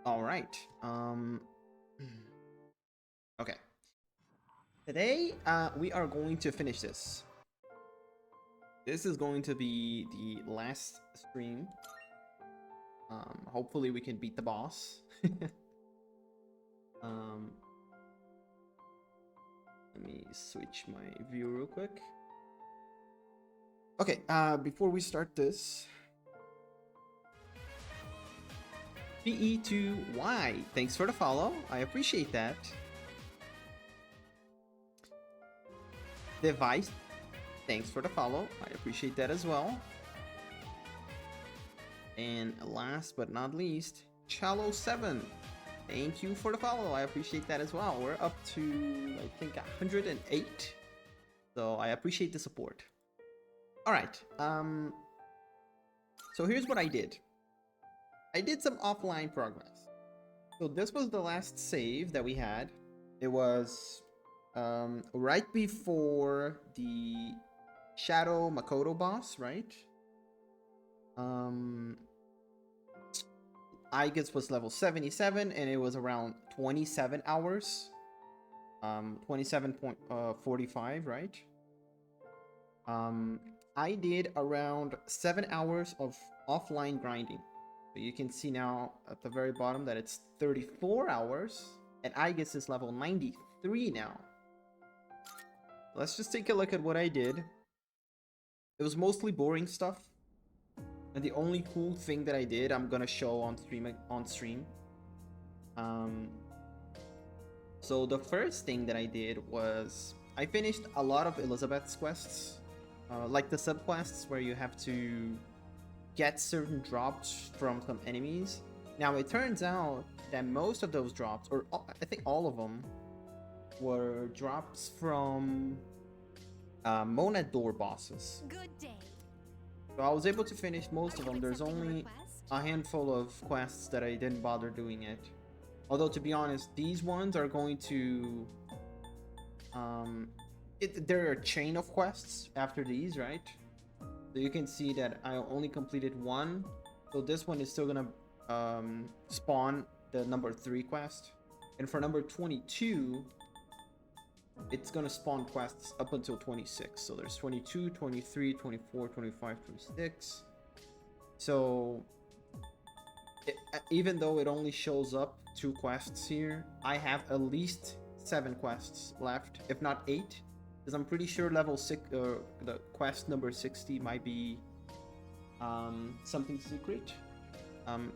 All right. Okay. Today, we are going to finish this. This is going to be the last stream. Hopefully we can beat the boss. um, Let me switch my view real quick. Okay, before we start this, PE2Y, thanks for the follow. I appreciate that. Device, thanks for the follow. I appreciate that as well. And last but not least, Chalo7, thank you for the follow. I appreciate that as well. We're up to, I think, 108. So I appreciate the support. All right. So here's what I did. I did some offline progress. So this was the last save that we had. It was right before the Shadow Makoto boss, right? Aigis was level 77 and it was around 27 hours. 27.45, right? I did around 7 hours of offline grinding. So you can see now at the very bottom that it's 34 hours and Aigis is level 93 now. Let's just take a look at what I did. It was mostly boring stuff. And the only cool thing that I did, I'm gonna show on stream. So the first thing that I did was I finished a lot of Elizabeth's quests, like the subquests where you have to get certain drops from some enemies. Now it turns out that most of those drops, or I think all of them, were drops from Monad Door bosses. Good day. So I was able to finish most of them. There's only a handful of quests that I didn't bother doing it. Although, to be honest, these ones are going to... there are a chain of quests after these, right? So you can see that I only completed one. So this one is still gonna spawn the number 3 quest. And for number 22, it's gonna spawn quests up until 26. So there's 22, 23, 24, 25, 26. So even though it only shows up 2 quests here, I have at least 7 quests left, if not 8, because I'm pretty sure level 6, the quest number 60 might be something secret.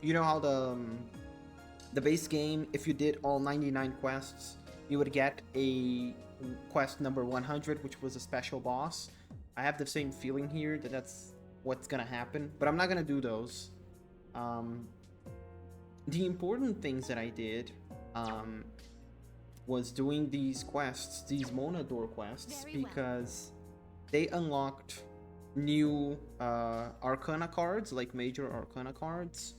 You know how the base game, if you did all 99 quests, you would get a quest number 100, which was a special boss. I have the same feeling here that that's what's gonna happen, but I'm not gonna do those. The important things that I did was doing these quests, these Monador quests, because they unlocked new Arcana cards, like major Arcana cards,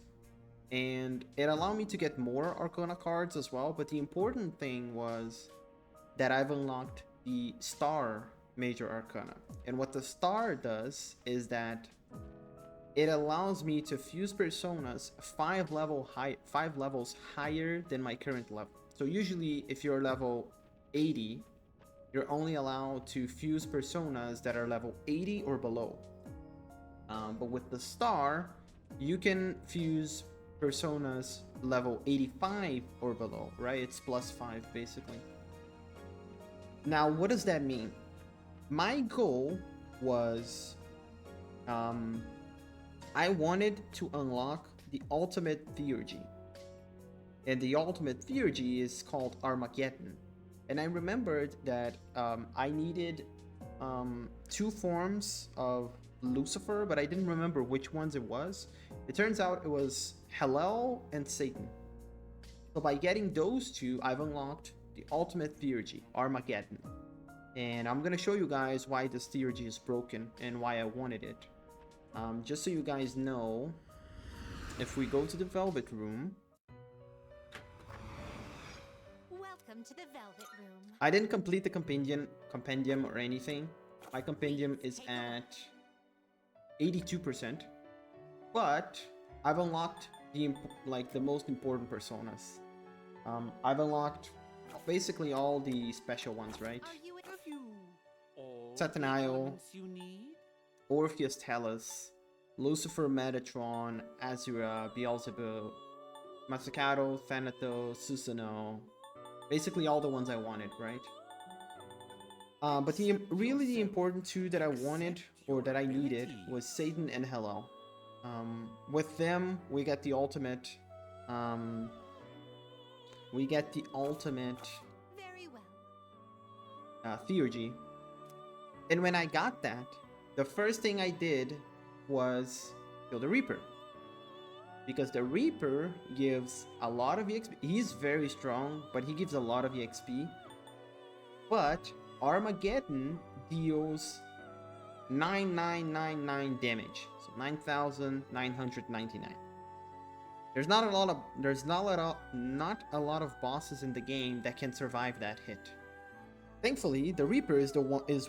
and it allowed me to get more Arcana cards as well. But the important thing was that I've unlocked the Star Major Arcana, and what the Star does is that it allows me to fuse personas 5 levels higher than my current level. So usually if you're level 80, you're only allowed to fuse personas that are level 80 or below. But with the Star, you can fuse personas level 85 or below, right? It's +5 basically. Now, what does that mean? My goal was I wanted to unlock the ultimate theurgy. And the ultimate theurgy is called Armageddon. And I remembered that I needed 2 forms of Lucifer, but I didn't remember which ones it was. It turns out it was Hellel and Satan. So by getting those 2, I've unlocked the ultimate theurgy, Armageddon. And I'm gonna show you guys why this theurgy is broken and why I wanted it. Just so you guys know, if we go to the Velvet Room... Welcome to the Velvet Room. I didn't complete the compendium or anything. My compendium is at 82%. But I've unlocked like the most important personas. I've unlocked basically all the special ones, right? Are you Have you all the Satanael, ones you need? Orpheus Tellus, Lucifer Metatron, Azura, Beelzebub, Masakato, Thanatos, Susanoo. Basically all the ones I wanted, right? But really the important two that I wanted or that I needed was Satan and Helo. With them, we get the ultimate. We get the ultimate very well? theurgy. And when I got that, the first thing I did was kill the Reaper. Because the Reaper gives a lot of EXP. He's very strong, but he gives a lot of EXP. But Armageddon deals 9999 damage. So 9999. Not a lot of bosses in the game that can survive that hit. Thankfully, the Reaper is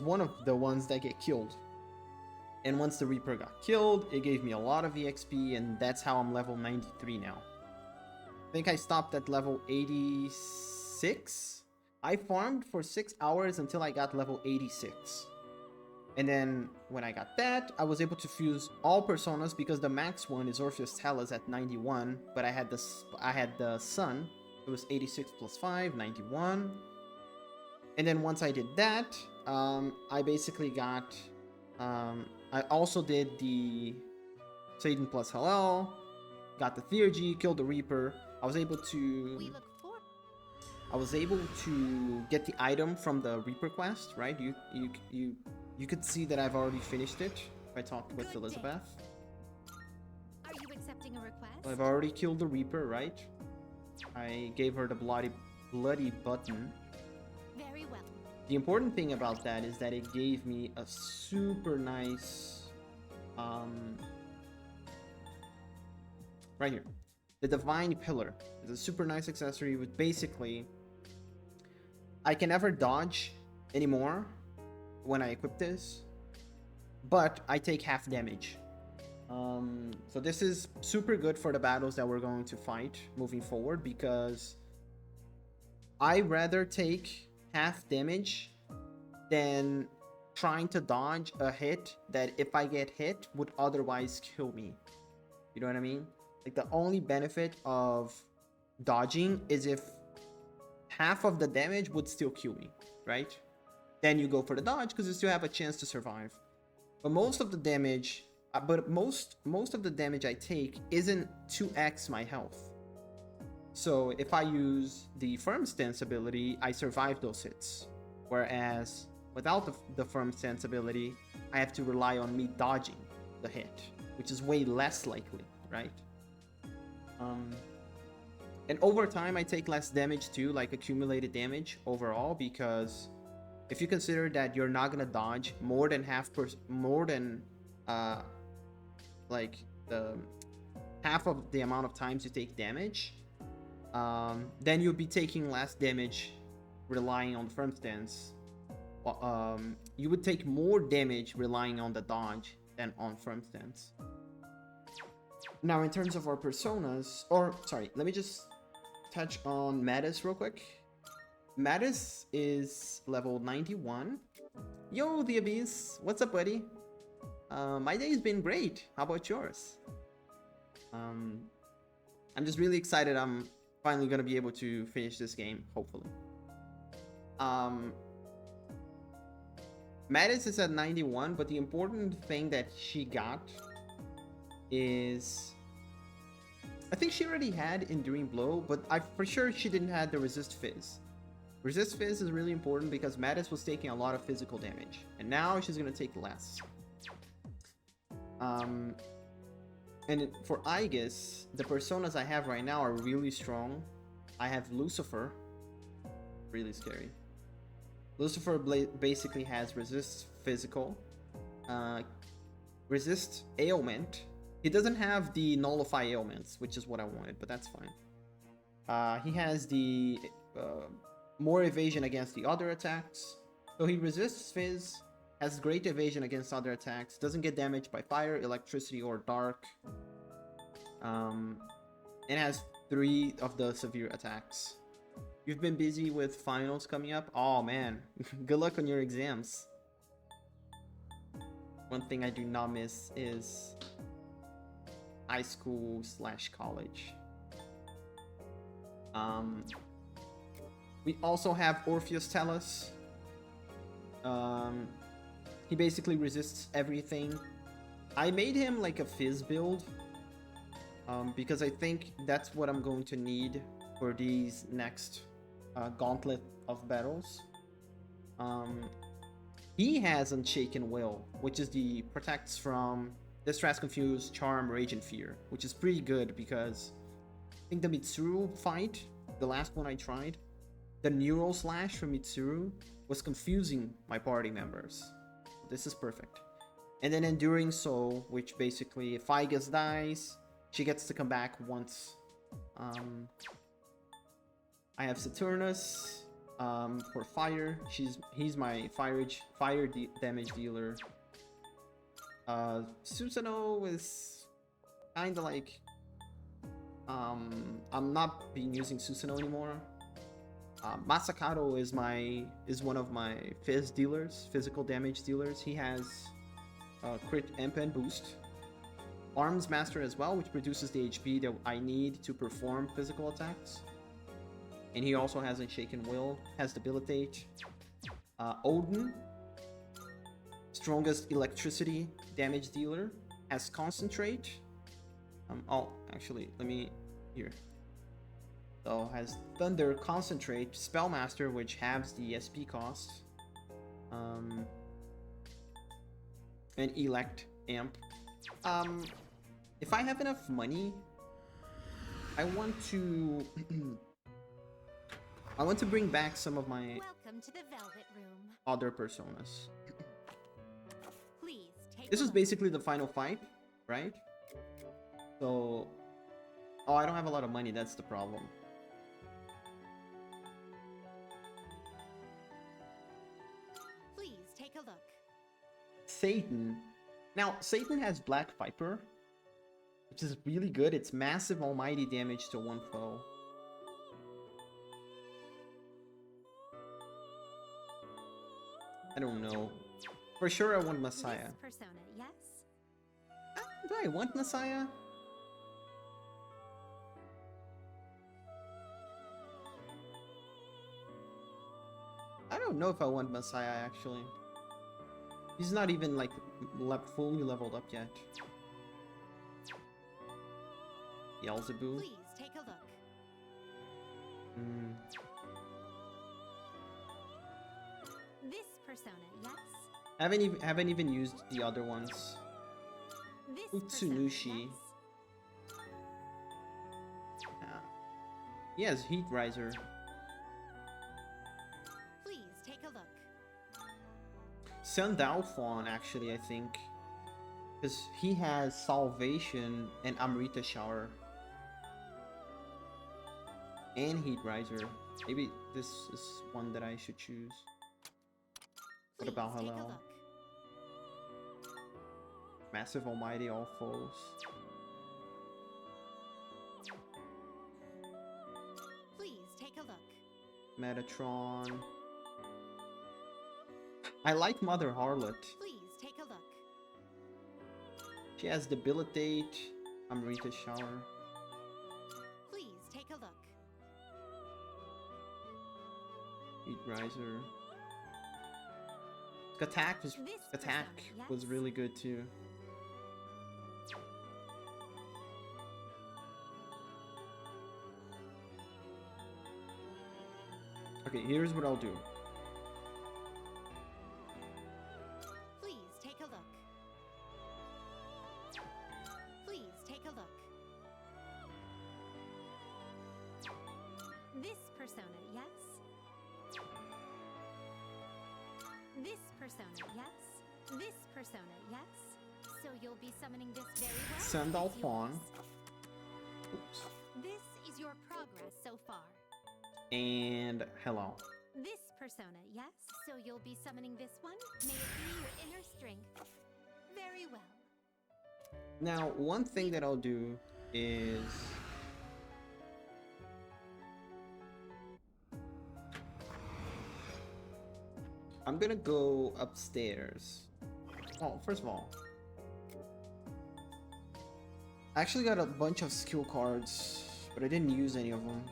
one of the ones that get killed. And once the Reaper got killed, it gave me a lot of EXP, and that's how I'm level 93 now. I think I stopped at level 86. I farmed for 6 hours until I got level 86. And then when I got that, I was able to fuse all personas because the max one is Orpheus Tellus at 91, but I had the Sun. It was 86 plus 5, 91. And then once I did that, I basically got I also did the Satan plus Hallel, got the Theurgy, killed the Reaper. I was able to get the item from the Reaper quest, right? You could see that I've already finished it if I talked with Elizabeth. Are you accepting a request? I've already killed the Reaper, right? I gave her the bloody button. Very well. The important thing about that is that it gave me a super nice right here. The Divine Pillar is a super nice accessory with basically I can never dodge anymore when I equip this, but I take half damage. So this is super good for the battles that we're going to fight moving forward, because I rather take half damage than trying to dodge a hit that, if I get hit, would otherwise kill me. You know what I mean? Like, the only benefit of dodging is if half of the damage would still kill me, right? Then you go for the dodge because you still have a chance to survive. But most of the damage, most of the damage I take isn't 2x my health. So if I use the Firm Stance ability, I survive those hits. Whereas without the Firm Stance ability, I have to rely on me dodging the hit, which is way less likely, right? And over time, I take less damage too, like accumulated damage overall, because if you consider that you're not gonna dodge more than like the half of the amount of times you take damage, then you'll be taking less damage relying on the Firm Stance. You would take more damage relying on the dodge than on Firm Stance. Now, in terms of our personas, or sorry, let me just touch on Mattis real quick. Mattis is level 91. Yo, the Abyss, what's up, buddy? My day's been great. How about yours? I'm just really excited. I'm finally gonna be able to finish this game, hopefully. Mattis is at 91, but the important thing that she got is, I think she already had Enduring Blow, but for sure she didn't have the Resist Fizz. Resist Fizz is really important because Mattis was taking a lot of physical damage, and now she's gonna take less. And for Aigis, the personas I have right now are really strong. I have Lucifer, really scary. Lucifer basically has Resist Physical, Resist Ailment. He doesn't have the Nullify Ailments, which is what I wanted, but that's fine. He has the more evasion against the other attacks. So he resists Fizz, has great evasion against other attacks, doesn't get damaged by fire, electricity, or dark. It has 3 of the severe attacks. You've been busy with finals coming up? Oh man, good luck on your exams. One thing I do not miss is high school / college. We also have Orpheus Tellus. He basically resists everything. I made him like a Fizz build because I think that's what I'm going to need for these next gauntlet of battles. He has Unshaken Will, which is the protects from Distress, Confuse, Charm, Rage, and Fear, which is pretty good because I think the Mitsuru fight, the last one I tried, the Neural Slash from Mitsuru was confusing my party members. This is perfect. And then Enduring Soul, which basically if Aigis dies, she gets to come back once. I have Saturnus for fire. He's my fire damage dealer. Susanoo is kinda like I'm not been using Susanoo anymore. Masakado is one of my Fizz dealers, physical damage dealers. He has crit amp and boost. Arms Master as well, which produces the HP that I need to perform physical attacks. And he also has Unshaken Will, has Debilitate. Odin, strongest electricity damage dealer, has Concentrate. Oh, actually, let me here. So has Thunder, Concentrate, Spellmaster, which halves the SP cost, and Elect Amp. If I have enough money, I want to I want to bring back some of my Welcome to the Velvet Room. other personas. Please take This a is look. basically the final fight, right? So, oh, I don't have a lot of money. That's the problem. Please take a look. Satan. Now, Satan has Black Viper, which is really good. It's massive almighty damage to one foe. I don't know. For sure I want Messiah. This persona, yes? Do I want Messiah? I don't know if I want Messiah actually. He's not even like fully leveled up yet. Beelzebub. Please take a look. This persona, yes? Haven't even used the other ones. This persona, Utsunushi. yes? He has Heat Riser. Please take a look. Sandalphon actually, I think. Because he has Salvation and Amrita Shower. And Heat Riser. Maybe this is one that I should choose. What Please about take a Hallel? look. Massive Almighty All Foes. Please take a look. Metatron. I like Mother Harlot. Please take a look. She has Debilitate, Amrita Shower. Please take a look. Heat Riser. Attack was This attack persona, was yes? really good too. Okay, here's what I'll do. Please take a look. Please take a look. This persona, yes? This persona, yes? This persona, yes? So you'll be summoning this very well? Sandalphon. Yes. Oops. This is your progress so far. And hello. This persona, yes? So you'll be summoning this one? May it be your inner strength. Very well. Now, one thing that I'll do is I'm gonna go upstairs. Oh, first of all, I actually got a bunch of skill cards, but I didn't use any of them.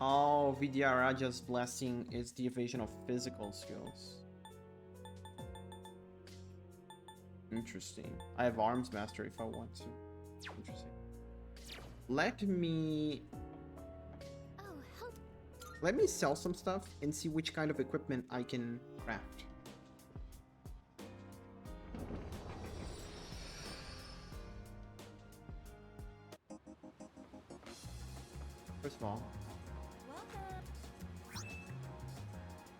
Oh, Vidyaraja's blessing is the evasion of physical skills. Interesting. I have arms master if I want to. Interesting. Let me sell some stuff and see which kind of equipment I can craft. First of all,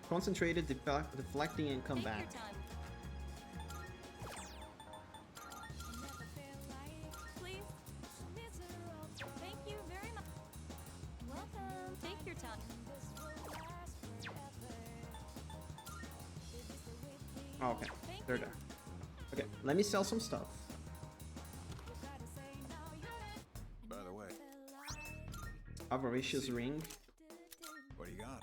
concentrated, deflecting, and come back. Oh, okay, they're done. Okay, let me sell some stuff. By the way, Avaricious ring. what do you got?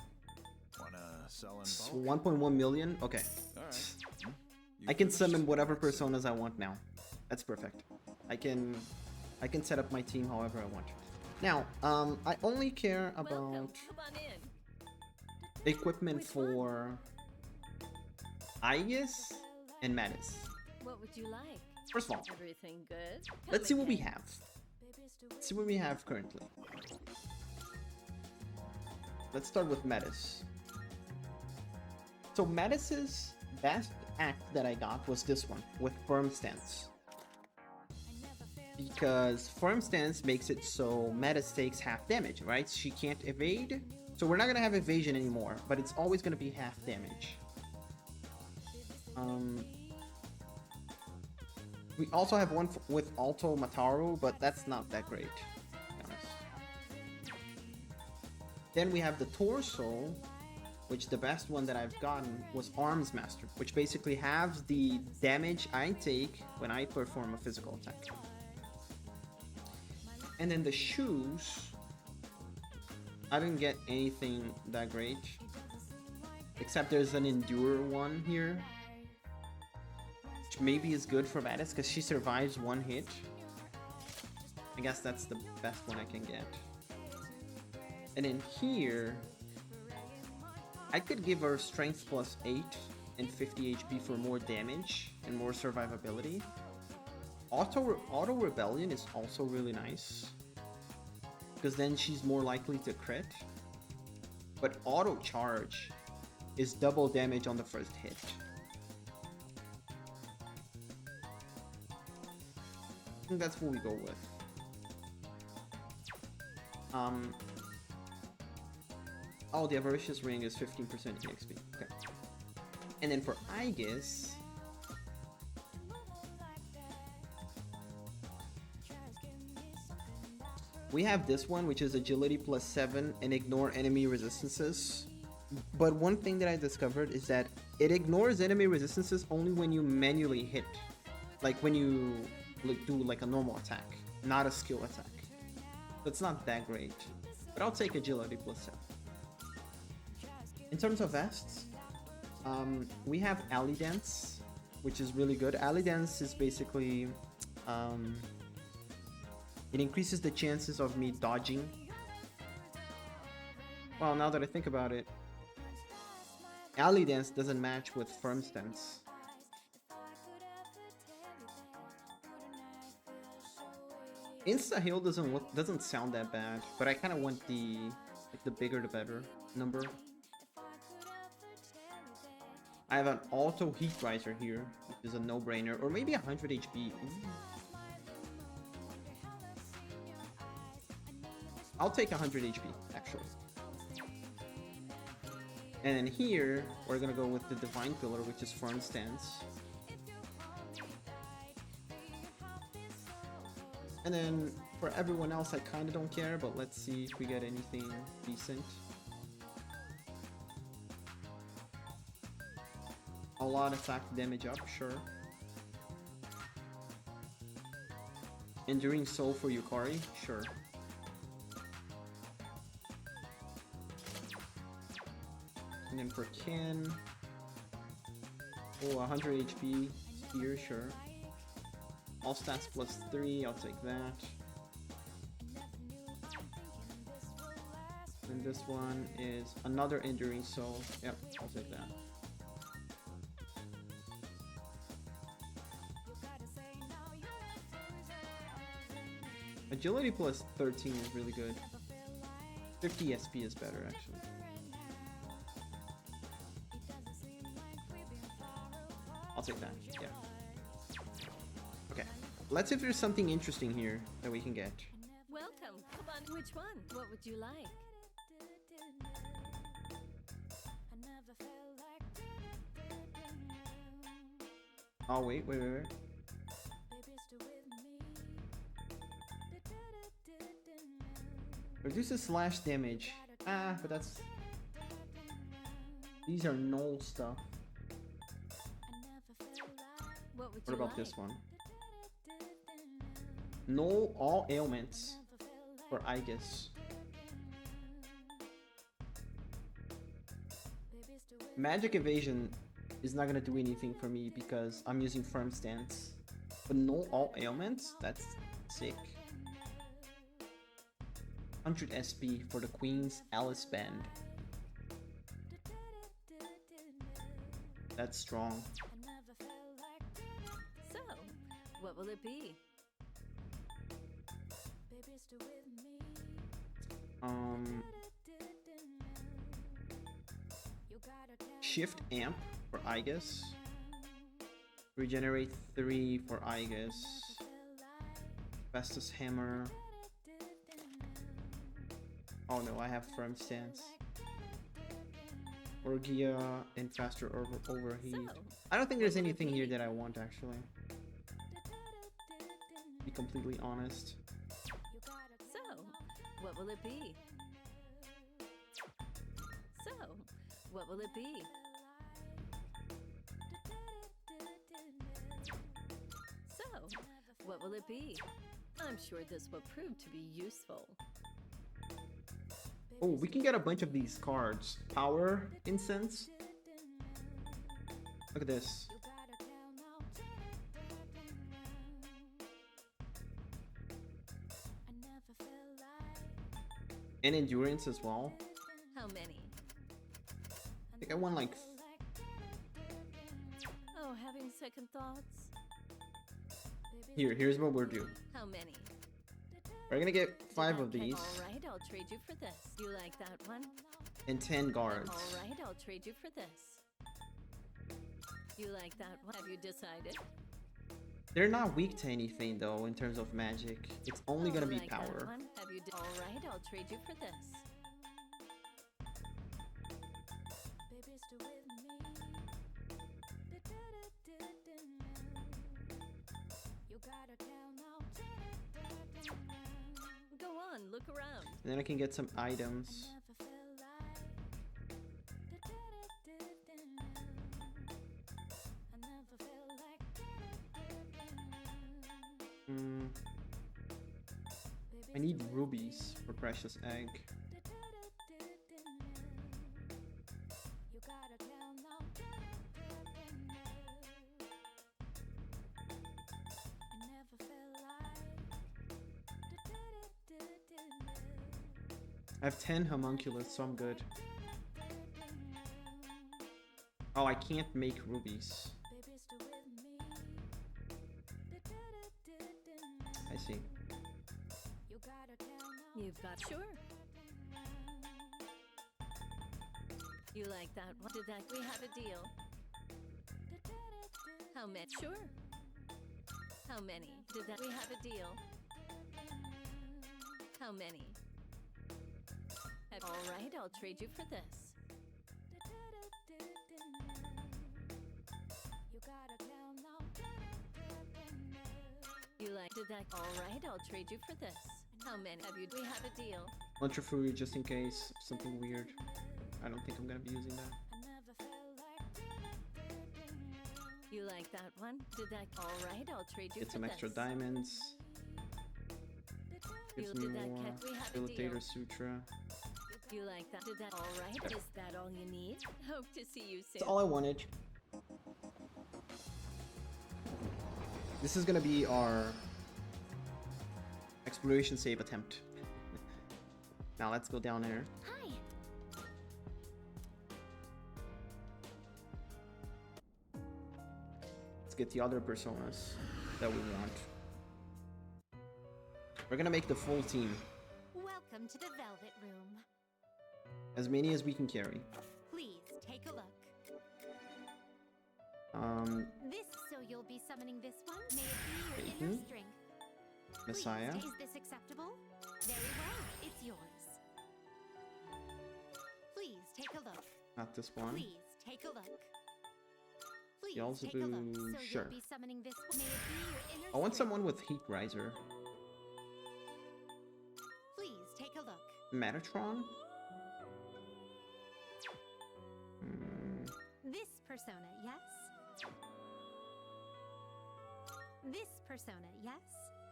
Wanna sell in It's bulk? 1.1 million. Okay, All right. You I can finished? summon whatever personas I want now. That's perfect. I can set up my team however I want. Now, I only care about equipment for Aigis and Mattis. What would you like? First of all, Everything good? let's see what we have. Let's see what we have currently. Let's start with Mattis. So Mattis's best act that I got was this one with firm stance. Because firm stance makes it so Mattis takes half damage, right? She can't evade. So we're not gonna have evasion anymore, but it's always gonna be half damage. We also have one with Alto Mataru, but that's not that great, to be honest. Then we have the Torso, which the best one that I've gotten was Arms Master, which basically halves the damage I take when I perform a physical attack. And then the shoes, I didn't get anything that great, except there's an Endure one here, which maybe is good for Mattis because she survives one hit. I guess that's the best one I can get. And then here, I could give her strength plus 8 and 50 HP for more damage and more survivability. Auto Rebellion is also really nice, because then she's more likely to crit. But Auto Charge is double damage on the first hit. I think that's what we go with. Oh, the Avaricious Ring is 15% EXP. Okay. And then for Aigis, we have this one, which is Agility plus 7 and ignore enemy resistances. But one thing that I discovered is that it ignores enemy resistances only when you manually hit. Like when you do like a normal attack, not a skill attack. So it's not that great. But I'll take Agility plus 7. In terms of vests, we have Alley Dance, which is really good. Alley Dance is basically, it increases the chances of me dodging. Well, now that I think about it, Alley Dance doesn't match with Firm Stance. Insta Heal doesn't sound that bad, but I kind of want the bigger the better number. I have an Auto Heat Riser here, which is a no-brainer, or maybe 100 HP. Ooh. I'll take 100 HP, actually. And then here, we're gonna go with the Divine Pillar, which is Firm Stance. And then, for everyone else, I kinda don't care, but let's see if we get anything decent. A lot of attack damage up, sure. Enduring Soul for Yukari, sure. for Ken. Oh, 100 HP here, sure. All stats plus 3, I'll take that. And this one is another enduring soul. Yep, I'll take that. Agility plus 13 is really good. 50 SP is better, actually. I'll take that, yeah. Okay, let's see if there's something interesting here that we can get. Welcome. Come on. Which one? What would you like? Oh, wait. Reduces slash damage. Ah, but that's... These are null stuff. What about this one? Null all ailments for Aigis. Magic evasion is not gonna do anything for me because I'm using firm stance. But null all ailments? That's sick. 100 SP for the Queen's Alice Band. That's strong. So, what will it be? Shift Amp for Aigis. Regenerate 3 for Aigis. Festus Hammer. Oh no, I have firm stance. Orgia and faster overheat. I don't think there's anything here that I want actually. To be completely honest. So, what will it be? So, what will it be? So, what will it be? I'm sure this will prove to be useful. Oh, we can get a bunch of these cards. Power Incense. Look at this. And endurance as well. How many? I think I won like... Oh, having second thoughts? Here's what we're doing. How many? We're gonna get 5 of these. Alright, I'll trade you for this. You like that one? And 10 guards. Alright, I'll trade you for this. You like that one? Have you decided? They're not weak to anything though in terms of magic. It's only gonna be power. Alright, I'll trade you for this. Go on, look around. And then I can get some items. I need rubies for Precious Egg. I have 10 homunculus, so I'm good. Oh, I can't make rubies. I see. You've got sure. You like that one? Did that we have a deal? How many? Sure. How many? Did that we have a deal? How many? All right, I'll trade you for this. You like did that? All right, I'll trade you for this. How many have you? We have a deal. Lunch of food just in case something weird. I don't think I'm gonna be using that. You like that one? Did that? All right, I'll trade you Get for some this. extra diamonds. Gives me Did that more cat? We have a deal. Facilitator Sutra. You like that? Did that all right? Is that all you need? Hope to see you soon. That's all I wanted. This is gonna be our exploration save attempt. Now let's go down there. Hi. Let's get the other personas that we want. We're gonna make the full team. Welcome to the Velvet Room. As many as we can carry. Please take a look. This, so you'll be summoning this one? May it be your inner Peyton? strength. Messiah. Please, is this acceptable? Very well, it's yours. Please take a look. Not this one. Please take a look. Please Beelzebub, take a look. So sure. you'll be summoning this one? May it be your inner I want strength. someone with Heat Riser. Please take a look. Metatron? This persona, yes? This persona, yes?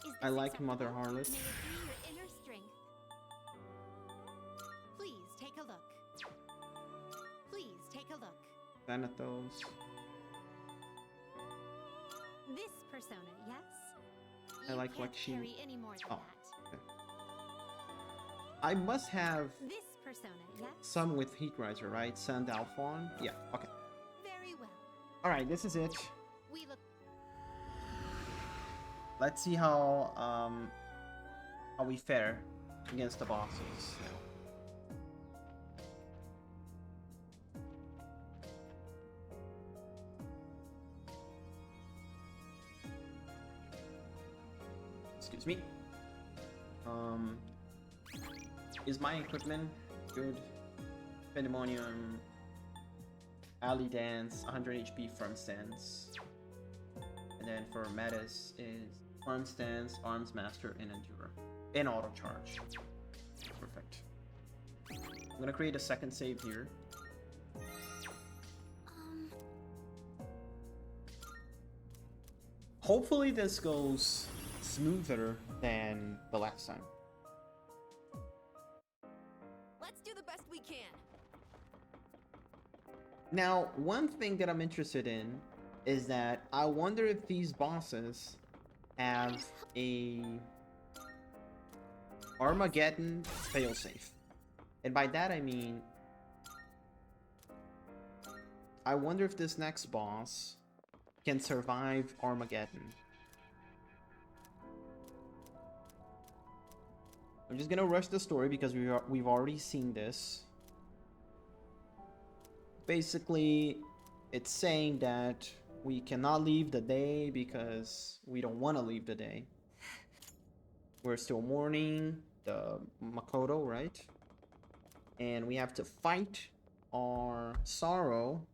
Is this I like acceptable? Mother Harlot. May it be your inner strength. Please take a look. Please take a look. Thanatos. This persona, yes? I You like can't what she- carry any more than Oh. that. I must have This persona, yes? some with Heat Riser, right? Sandalphon? Yeah, okay. Very well. Alright, this is it. We look. Let's see how we fare against the bosses. Excuse me. Is my equipment good? Pandemonium, Alley Dance, 100 HP firm stance. And then for metas is Firm Stance, Arms Master, and Endure. And Auto Charge. Perfect. I'm gonna create a second save here. Hopefully this goes smoother than the last time. Let's do the best we can. Now, one thing that I'm interested in is that I wonder if these bosses have a Armageddon failsafe. And by that I mean, I wonder if this next boss can survive Armageddon. I'm just gonna rush the story because we've already seen this. Basically, it's saying that we cannot leave the day because we don't want to leave the day. We're still mourning the Makoto, right? And we have to fight our sorrow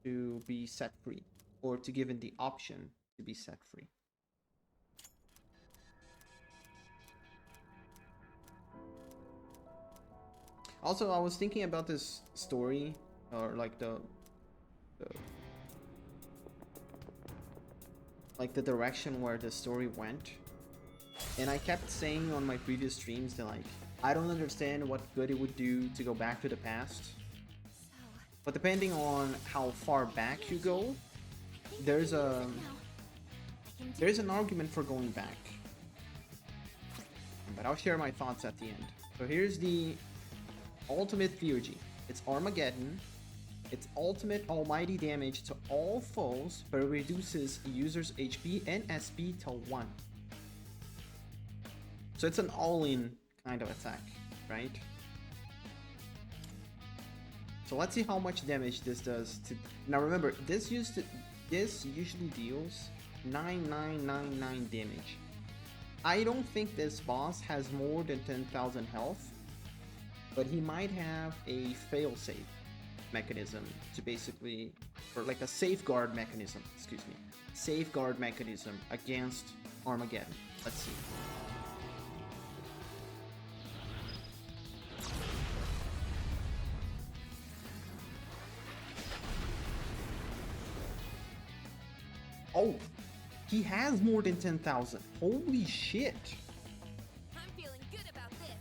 to be set free, or to given the option to be set free. Also, I was thinking about this story, or like the direction where the story went, and I kept saying on my previous streams that like I don't understand what good it would do to go back to the past, but depending on how far back you go, there's an argument for going back. But I'll share my thoughts at the end. So here's the ultimate theurgy. It's Armageddon. It's ultimate almighty damage to all foes, but it reduces users' HP and SP to 1. So it's an all-in kind of attack, right? So let's see how much damage this does to... Now remember, this usually deals 9999 damage. I don't think this boss has more than 10,000 health, but he might have a failsafe mechanism to basically, or like a safeguard mechanism, excuse me, safeguard mechanism against Armageddon. Let's see. Oh, he has more than 10,000. Holy shit. I'm feeling good about this.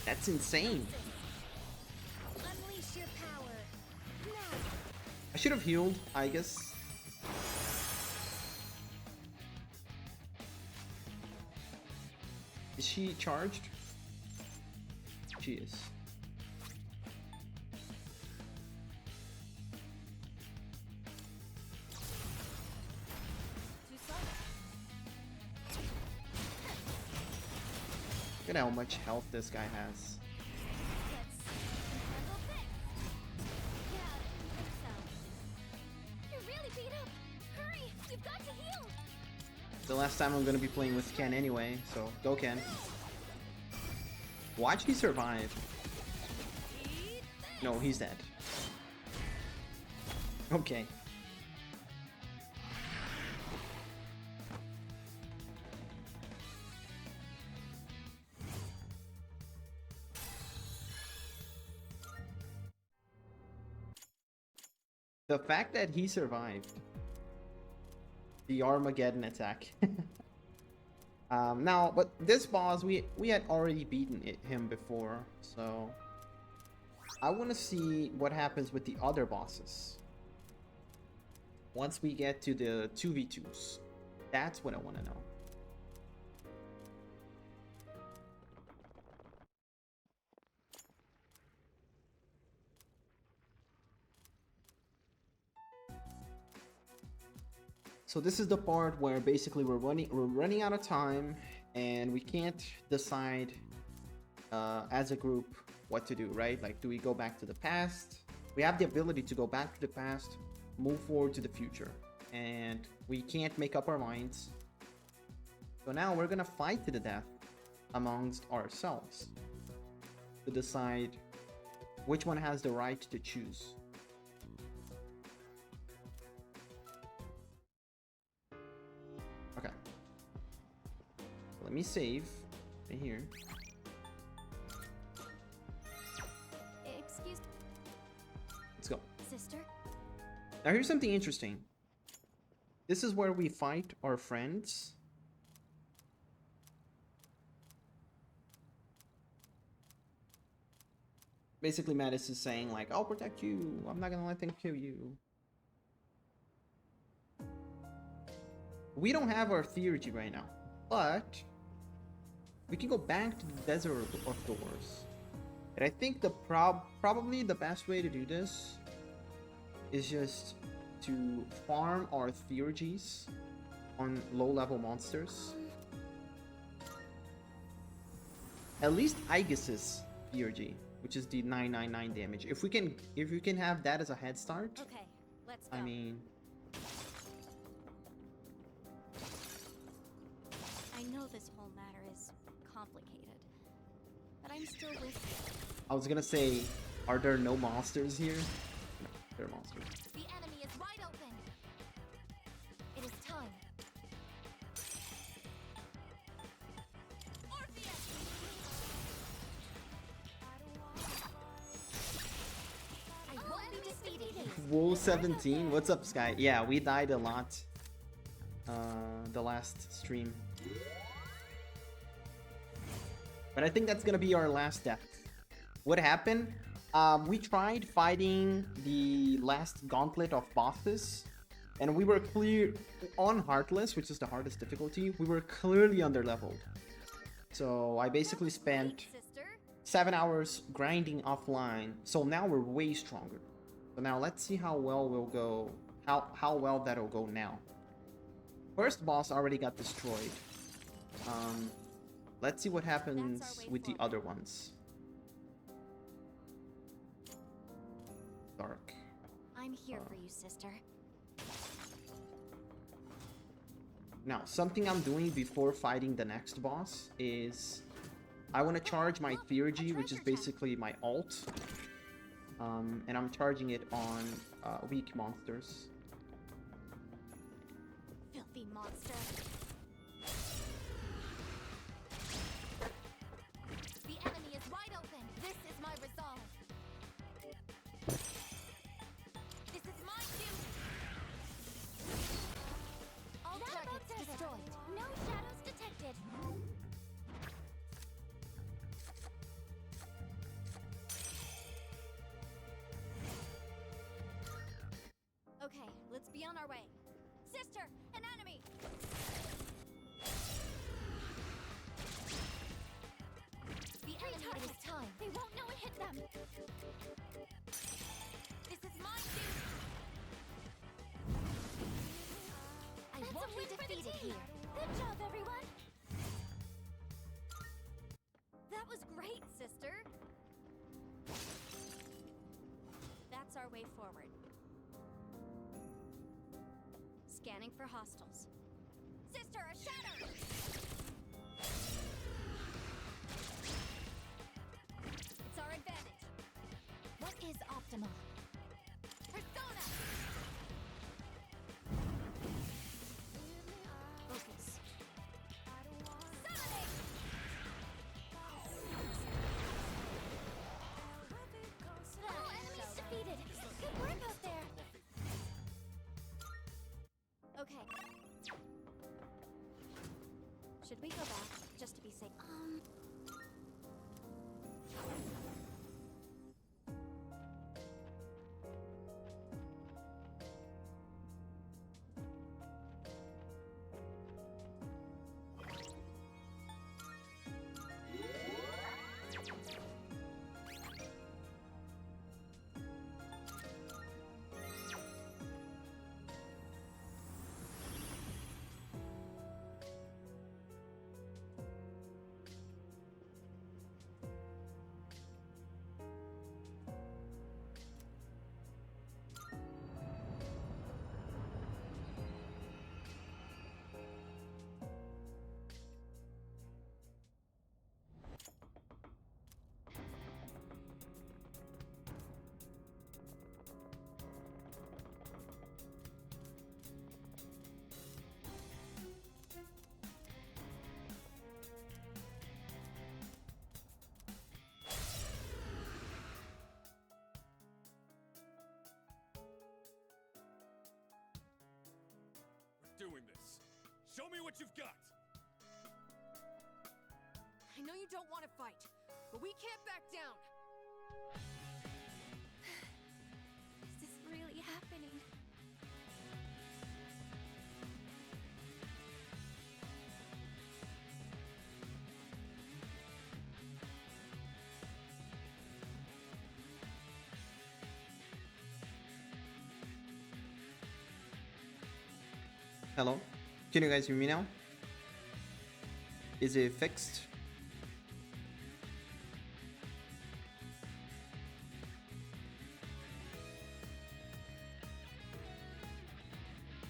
That's insane. Unleash your power. Now. I should have healed, I guess. Is she charged? She is. Too slow. Look at how much health this guy has. Let's handle this. Yeah, I think so. You're really beat up. Hurry, you've got to heal. The last time I'm gonna be playing with Ken anyway, so go Ken. Watch he survive. No, he's dead. Okay. The fact that he survived the Armageddon attack. Now, but this boss, we had already beaten him before, so I want to see what happens with the other bosses once we get to the 2v2s. That's what I want to know. So this is the part where basically we're running out of time and we can't decide as a group what to do, right? Like, do we go back to the past? We have the ability to go back to the past, move forward to the future, and we can't make up our minds. So now we're gonna fight to the death amongst ourselves to decide which one has the right to choose. Okay. Let me save right here. Excuse Let's go. sister. Now here's something interesting. This is where we fight our friends. Basically, Mattis is saying like, I'll protect you. I'm not gonna let them kill you. We don't have our theurgy right now, but we can go back to the Desert of Doors. And I think the probably the best way to do this is just to farm our theurgies on low-level monsters. At least Aigis' theurgy, which is the 999 damage. If you can have that as a head start, Okay, let's go. I mean, I know this whole matter is complicated, but I'm still with you. I was gonna say, are there no monsters here? No, there are monsters. The enemy is wide open. It is time. Orpheus! I won't be defeated here. Wool 17, what's up, Sky? Yeah, we died a lot. The last stream. But I think that's gonna be our last death. What happened? We tried fighting the last gauntlet of bosses, and we were clear on Heartless, which is the hardest difficulty. We were clearly underleveled. So I basically spent Sister? 7 hours grinding offline. So now we're way stronger. So now let's see how well we'll go. How well that'll go now. First boss already got destroyed. Let's see what happens with the other ones. Dark. I'm here for you, sister. Now, something I'm doing before fighting the next boss is I want to charge my theurgy, which is basically my ult. And I'm charging it on weak monsters. Filthy monster. The enemy is wide open. This is my resolve. This is my duty. All targets destroyed. No shadows detected. Let's be on our way. Sister, an enemy! The enemy, it is time. They won't know it hit them. This is my duty. I won't be defeated here. Good job, everyone. That was great, sister. That's our way forward. Scanning for hostiles. Sister, a shatter! It's our advantage. What is optimal? Persona! Focus. Summoning! Oh, enemies defeated! Good work out there! Okay. Should we go back, just to be safe? Doing this. Show me what you've got. I know you don't want to fight, but we can't back down. Is this really happening? Hello? Can you guys hear me now? Is it fixed?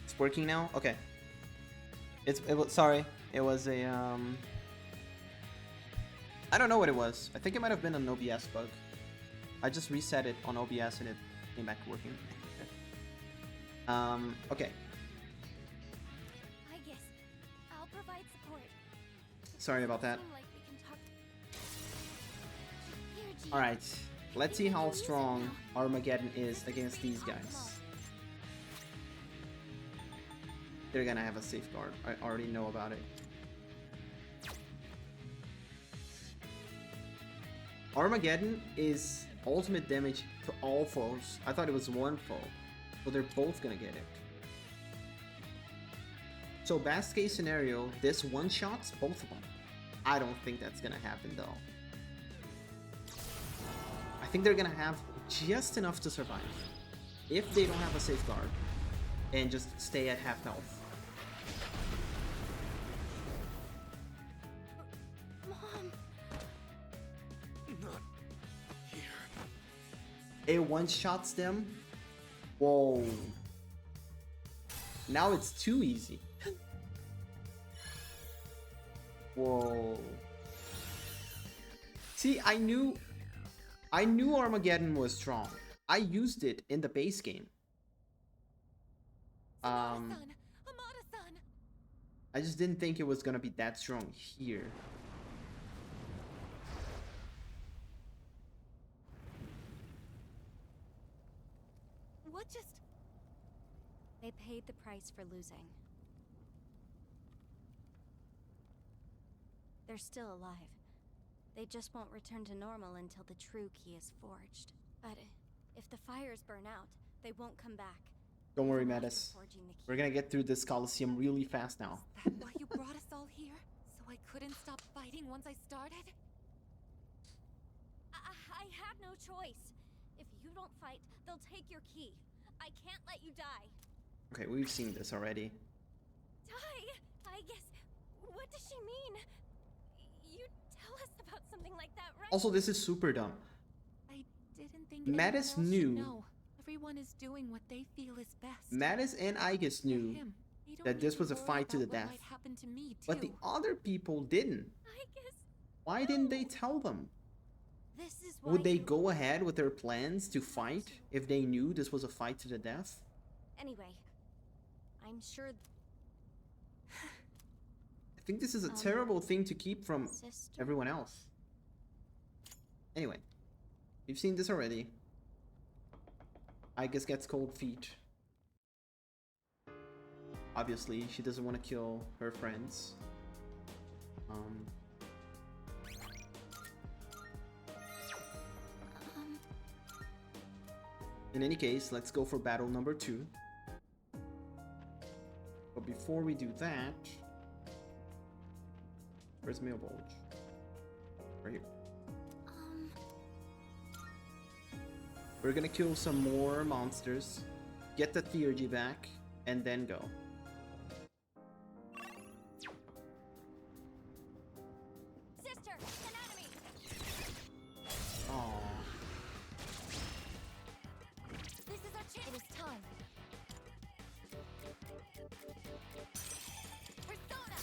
It's working now? Okay. It was, sorry. It was a I don't know what it was. I think it might have been an OBS bug. I just reset it on OBS and it came back working. Okay. Aigis, I'll provide support. Sorry about that. Seem like we can talk. Here, G. Alright. Let's see how strong Armageddon is against these guys. They're gonna have a safeguard. I already know about it. Armageddon is ultimate damage to all foes. I thought it was one foe. So they're both gonna get it. So best case scenario, this one-shots both of them. I don't think that's gonna happen though. I think they're gonna have just enough to survive. If they don't have a safeguard and just stay at half health. Mom, Not here. It one-shots them. Whoa. Now it's too easy. Whoa. See, I knew Armageddon was strong. I used it in the base game. Amada-san! I just didn't think it was gonna be that strong here. What just... they paid the price for losing. They're still alive. They just won't return to normal until the true key is forged. But if the fires burn out, they won't come back. Don't worry, Thank you Mattis. for forging the key. We're gonna get through this Coliseum really fast now. Is that why you brought us all here? So I couldn't stop fighting once I started? I had no choice. If you don't fight, they'll take your key. I can't let you die. Okay, we've seen this already. Die? I guess. What does she mean? You tell us about something like that, right? Also, this is super dumb. I didn't think Mattis anyone else should knew- know. Everyone is doing what they feel is best. Mattis and Aigis For knew him, they don't that need this to was a worry fight to the about what death. might happen to me, But the too. other people didn't. I guess. Why didn't they tell them? This is why Would they you- go ahead with their plans to fight if they knew this was a fight to the death? Anyway, I'm sure. I think this is a terrible thing to keep from Sister. everyone else. Anyway, we've seen this already. Aigis gets cold feet. Obviously, she doesn't want to kill her friends. In any case, let's go for battle number 2. But before we do that, where's Mail Bulge? Right here. We're gonna kill some more monsters, get the theurgy back, and then go. Sister, anatomy. Aww. This is our chance. It is time. Persona.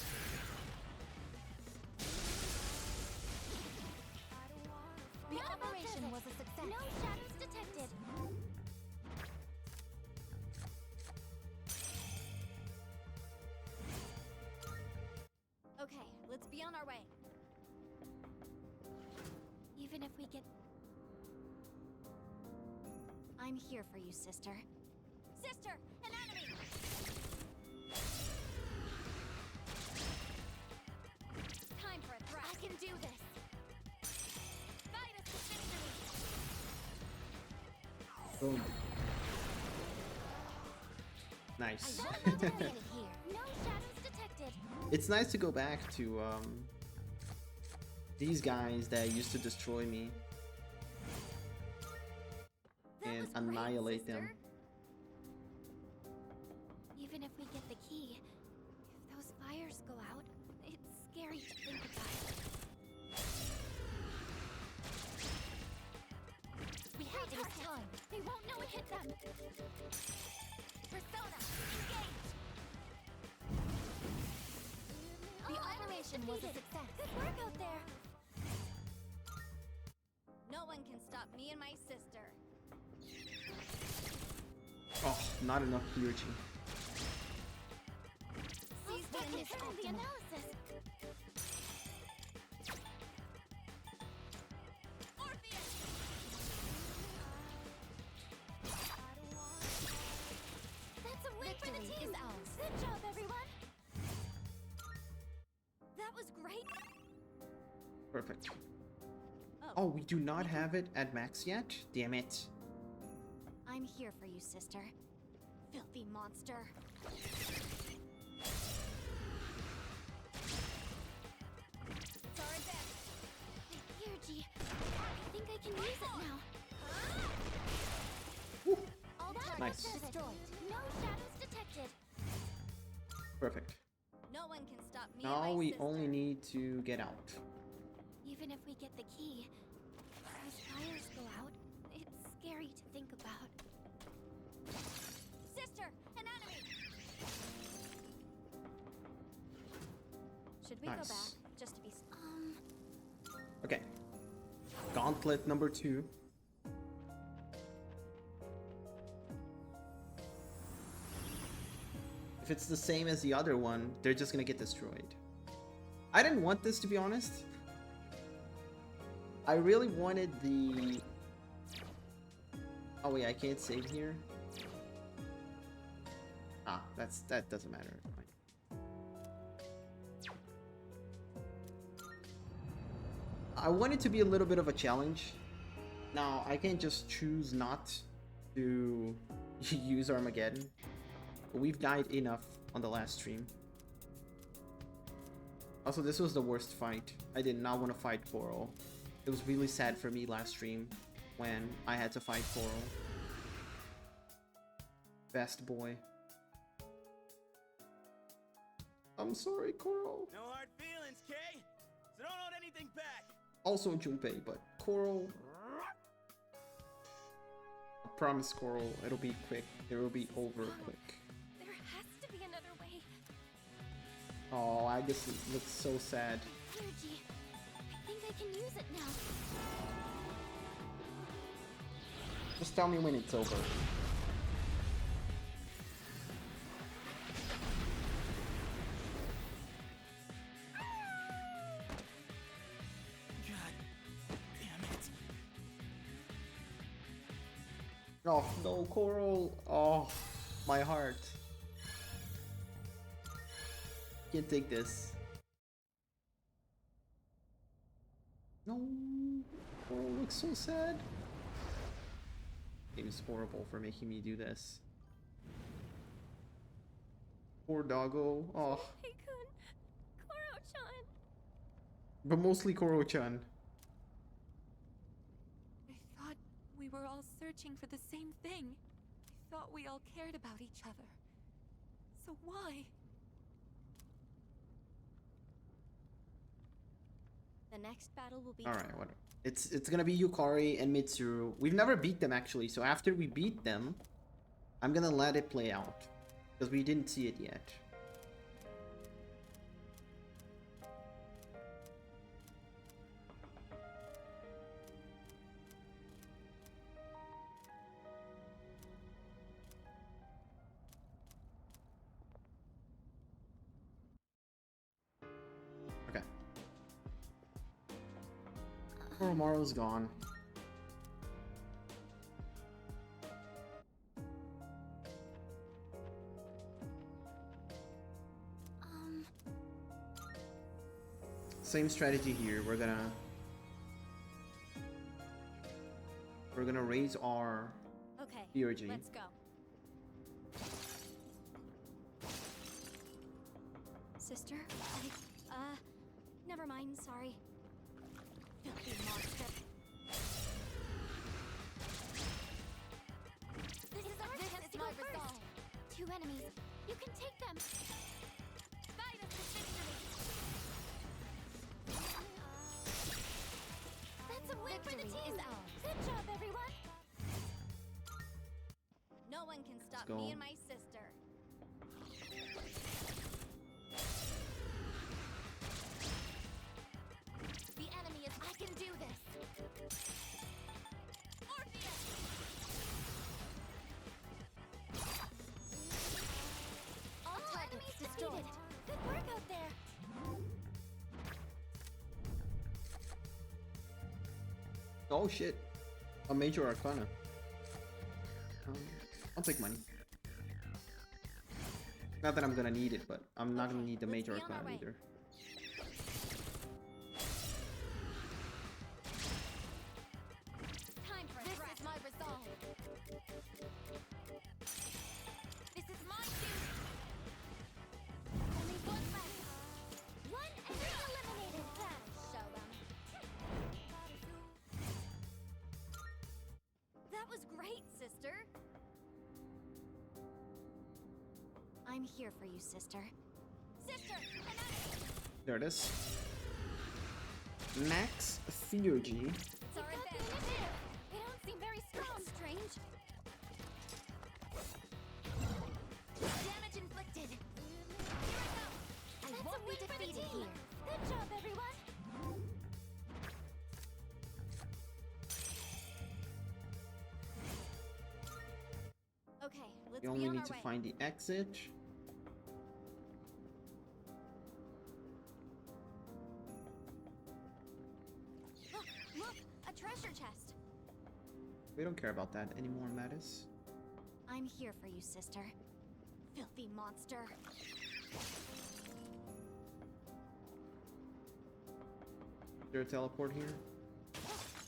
The operation was a success. No shadows detected. Okay, let's be on our way. Even if we get... I'm here for you, sister. Sister, an enemy! Time for a thrust. I can do this. Fight us to victory. Boom. Nice. Here. No shadows detected. It's nice to go back to these guys that used to destroy me That and was great, annihilate them. sister. Even if we get the key, if those fires go out, it's scary to think about. We have this time. They won't know it hit them. Persona, engage. The operation was a success. Good work out there. No one can stop me and my sister. Oh, not enough theurgy. Seize the analysis. Orpheus! That's a win for the Victory team. is ours. Good job, everyone. That was great. Perfect. Oh, we do not have it at max yet? Damn it. I'm here for you, sister. Filthy monster. It's our advantage. Theurgy. I think I can use it now. Woo. All targets Nice. destroyed. No shadows detected. Perfect. No one can stop me. Now we only need to get out. Even if we get the key, those fires go out. It's scary to think about. Sister, an enemy. Should we go Nice. back just to be? Okay. Gauntlet number 2. If it's the same as the other one, they're just gonna get destroyed. I didn't want this, to be honest. I really wanted the... Oh wait, I can't save here? Ah, that doesn't matter. Fine. I want it to be a little bit of a challenge. Now, I can't just choose not to use Armageddon. But we've died enough on the last stream. Also, this was the worst fight. I did not want to fight Coral. It was really sad for me last stream when I had to fight Coral. Best boy. I'm sorry, Coral. No hard feelings, Kay. So don't hold anything back. Also Junpei, but Coral. I promise, Coral, it'll be quick. It will be over quick. There has to be another way. Oh, I guess it looks so sad. Energy. I think I can use it now. Just tell me when it's over. God damn it. Oh no, Coral. Oh, my heart. Can't take this. No, Coral looks so sad. Game is horrible for making me do this. Poor doggo. Oh, Hey-kun. Koro-chan. but mostly Koro-chan. I thought we were all searching for the same thing. I thought we all cared about each other. So why? The next battle will be. All right, whatever. It's gonna be Yukari and Mitsuru. We've never beat them actually, so after we beat them, I'm gonna let it play out because we didn't see it yet. Okay. Koromaru's gone. Same strategy here. We're gonna raise our Okay. Theurgy. Let's go. Sister, never mind. Sorry. Filthy monster. This is our chance to go first. Two enemies. You can take them. Guide us to victory. That's a win for the team. Good job, everyone. No one can stop go. me and my sister. The enemy is. I can do this. Orpheus! All targets defeated. Good work out there. Oh shit. A major arcana. I'll take money. Not that I'm gonna need it, but I'm not gonna need the let's major be on our arcana way. either. Time for this is my resolve. This is my duty. Only one left. One enemy eliminated. That'll show them. That was great, sister. I'm here for you, sister. Sister, an enemy. There it is. Max Theurgy. It's our advantage. They don't seem very strong. Strange. Damage inflicted. Here I go. I won't be defeated here. Good job, everyone. Okay, let's We be only on need our to way. find the exit. Look, a treasure chest. We don't care about that anymore, Mattis. I'm here for you, sister. Filthy monster. Is there a teleport here?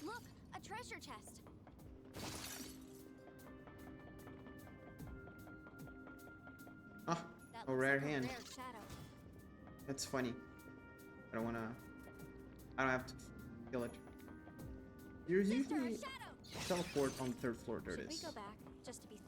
Look, a treasure chest. Ah, That a looks rare like hand. rare shadow. That's funny. I don't wanna. I don't have to kill it. There's Sister, usually shadow. teleport on the third floor. There it Should we is. go back just to be?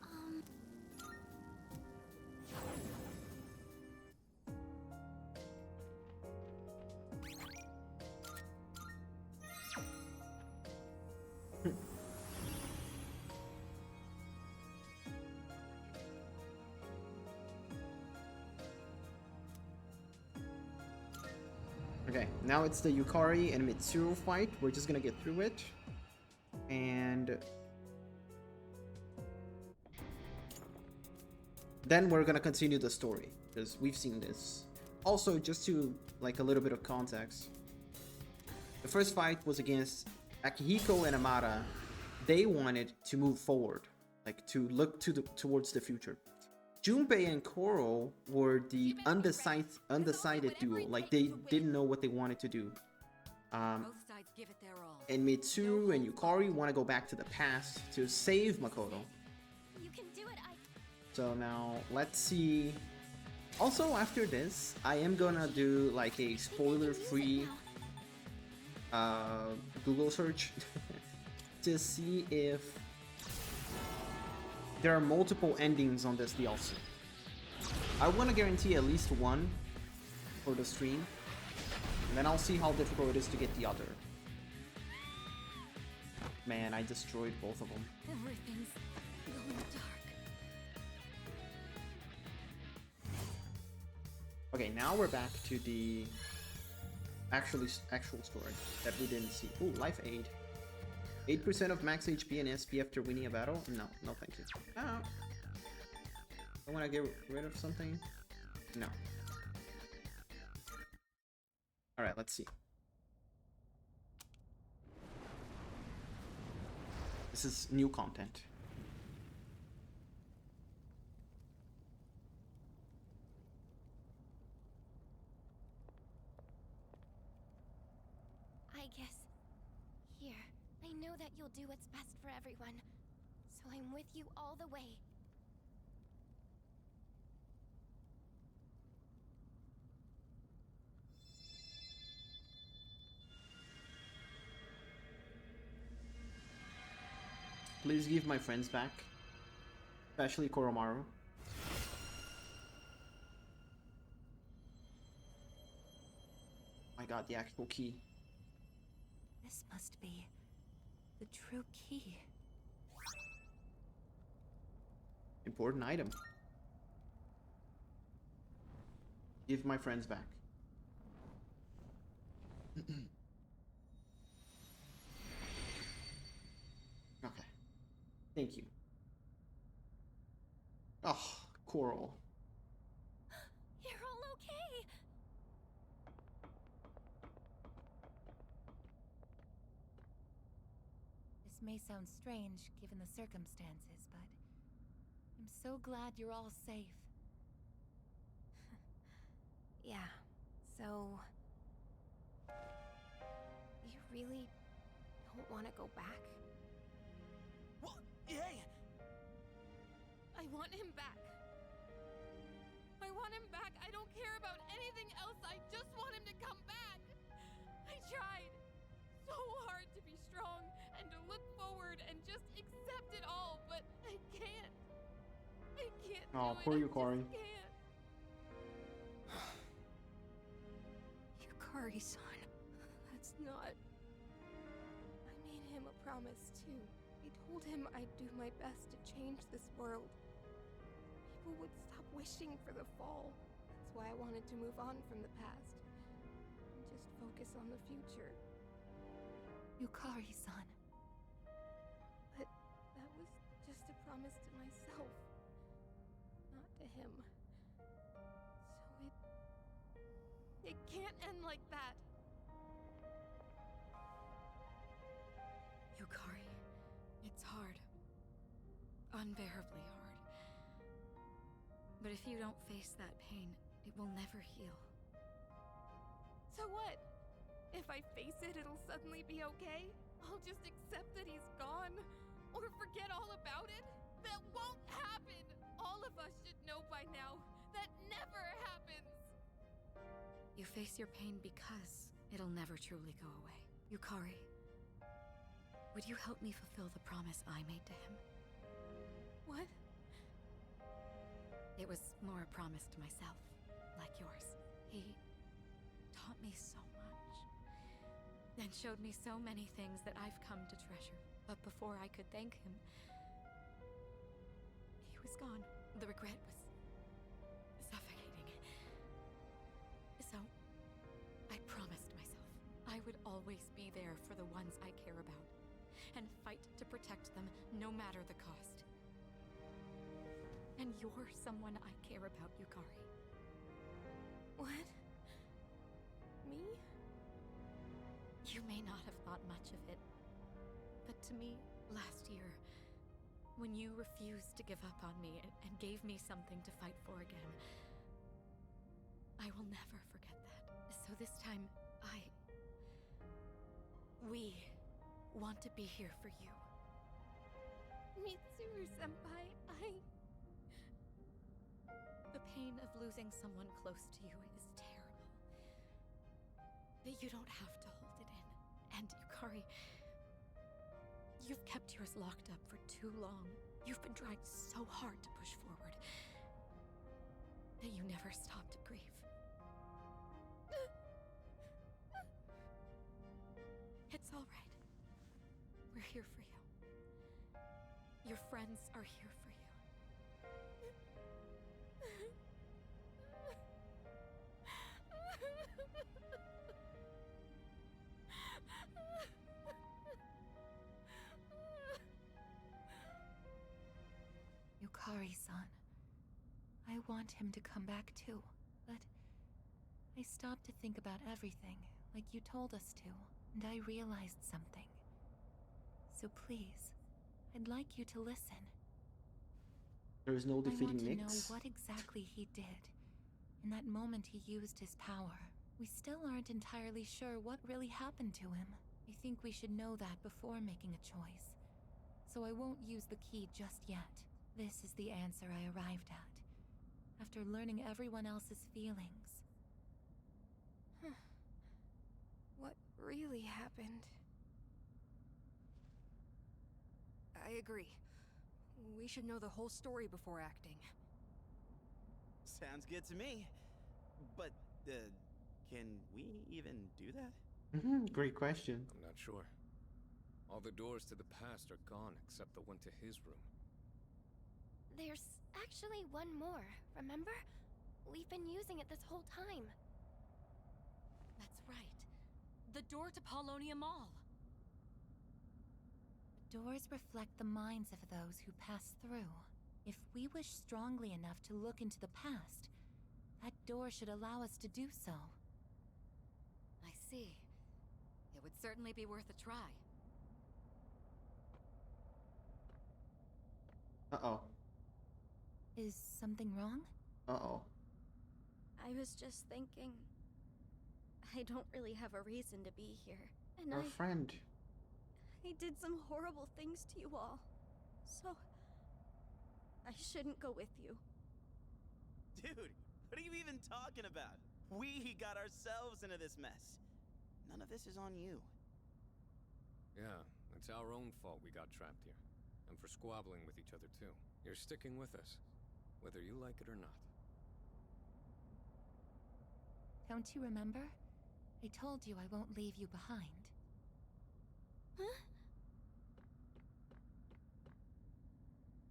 Okay, now it's the Yukari and Mitsuru fight. We're just gonna get through it. And then we're gonna continue the story, because we've seen this. Also, just to, like, a little bit of context. The first fight was against Akihiko and Amara. They wanted to move forward, like, to look towards the future. Junpei and Koro were the undecided duo. Like, they didn't know what they wanted to do. Both sides give it their all. And Mitsuru and Yukari want to go back to the past to save Makoto. You can do it. So now, let's see. Also, after this, I am gonna do, like, a spoiler-free Google search to see if there are multiple endings on this DLC. I want to guarantee at least one for the stream, and then I'll see how difficult it is to get the other. Man, I destroyed both of them. Everything's going dark. Okay, now we're back to the actual story that we didn't see. Ooh, life aid. 8% of max HP and SP after winning a battle? No, no thank you. Ah. I want to get rid of something? No. Alright, let's see. This is new content. Aigis, here. I know that you'll do what's best for everyone, so I'm with you all the way. Please give my friends back. Especially Koromaru. My god, the actual key. This must be the true key. Important item. Give my friends back. Okay. Thank you. Oh, Coral. You're all okay. This may sound strange given the circumstances, but I'm so glad you're all safe. Yeah, so... You really don't want to go back? What? Hey! I want him back. I want him back. I don't care about anything else. I just want him to come back. I tried so hard to be strong and to look forward and just accept it all, but I can't. I can't Oh, do poor it. Yukari. I just can't. Yukari-san, that's not... I made him a promise, too. I told him I'd do my best to change this world. People would stop wishing for the fall. That's why I wanted to move on from the past. And just focus on the future. Yukari-san. But that was just a promise to myself. Not to him. So It can't end like that. Yukari, it's hard. Unbearably hard. But if you don't face that pain, it will never heal. So what? If I face it, it'll suddenly be okay? I'll just accept that he's gone? Or forget all about it? That won't happen! All of us should know by now You face your pain because it'll never truly go away. Yukari, would you help me fulfill the promise I made to him? What? It was more a promise to myself, like yours. He taught me so much, and showed me so many things that I've come to treasure. But before I could thank him, he was gone. The regret was suffocating. So, I promised myself I would always be there for the ones I care about, and fight to protect them no matter the cost. And you're someone I care about, Yukari. What? Me? You may not have thought much of it, but to me, last year, when you refused to give up on me and gave me something to fight for again, I will never forget that. So this time, we want to be here for you. Mitsuru-senpai, The pain of losing someone close to you is terrible. But you don't have to hold it in. And Yukari, you've kept yours locked up for too long. You've been trying so hard to push forward that you never stop to grieve. It's all right. We're here for you. Your friends are here for you. Yukari-san, I want him to come back too, but I stopped to think about everything, like you told us to, and I realized something. So please, I'd like you to listen. There is no defeating I want to Nyx. know what exactly he did. In that moment he used his power. We still aren't entirely sure what really happened to him. I think we should know that before making a choice. So I won't use the key just yet. This is the answer I arrived at, after learning everyone else's feelings. what really happened? I agree. We should know the whole story before acting. Sounds good to me. But, can we even do that? Great question. I'm not sure. All the doors to the past are gone except the one to his room. There's actually one more, remember? We've been using it this whole time. That's right. The door to Paulownia Mall. Doors reflect the minds of those who pass through. If we wish strongly enough to look into the past, that door should allow us to do so. I see. It would certainly be worth a try. Uh-oh. Is something wrong? Uh-oh. I was just thinking... I don't really have a reason to be here. And Our friend. I did some horrible things to you all. So... I shouldn't go with you. Dude, what are you even talking about? We got ourselves into this mess. None of this is on you. Yeah, it's our own fault we got trapped here. And for squabbling with each other too. You're sticking with us, whether you like it or not. Don't you remember? I told you I won't leave you behind. Huh?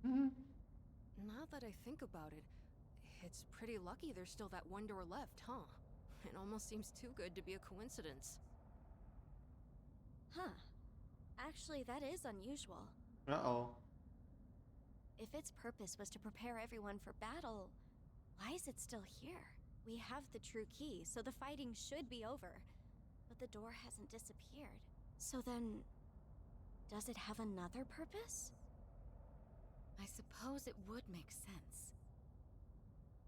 Now that I think about it, it's pretty lucky there's still that one door left, huh? It almost seems too good to be a coincidence. Huh. Actually, that is unusual. Uh-oh. If its purpose was to prepare everyone for battle, why is it still here? We have the true key, so the fighting should be over. But the door hasn't disappeared. So then, does it have another purpose? I suppose it would make sense.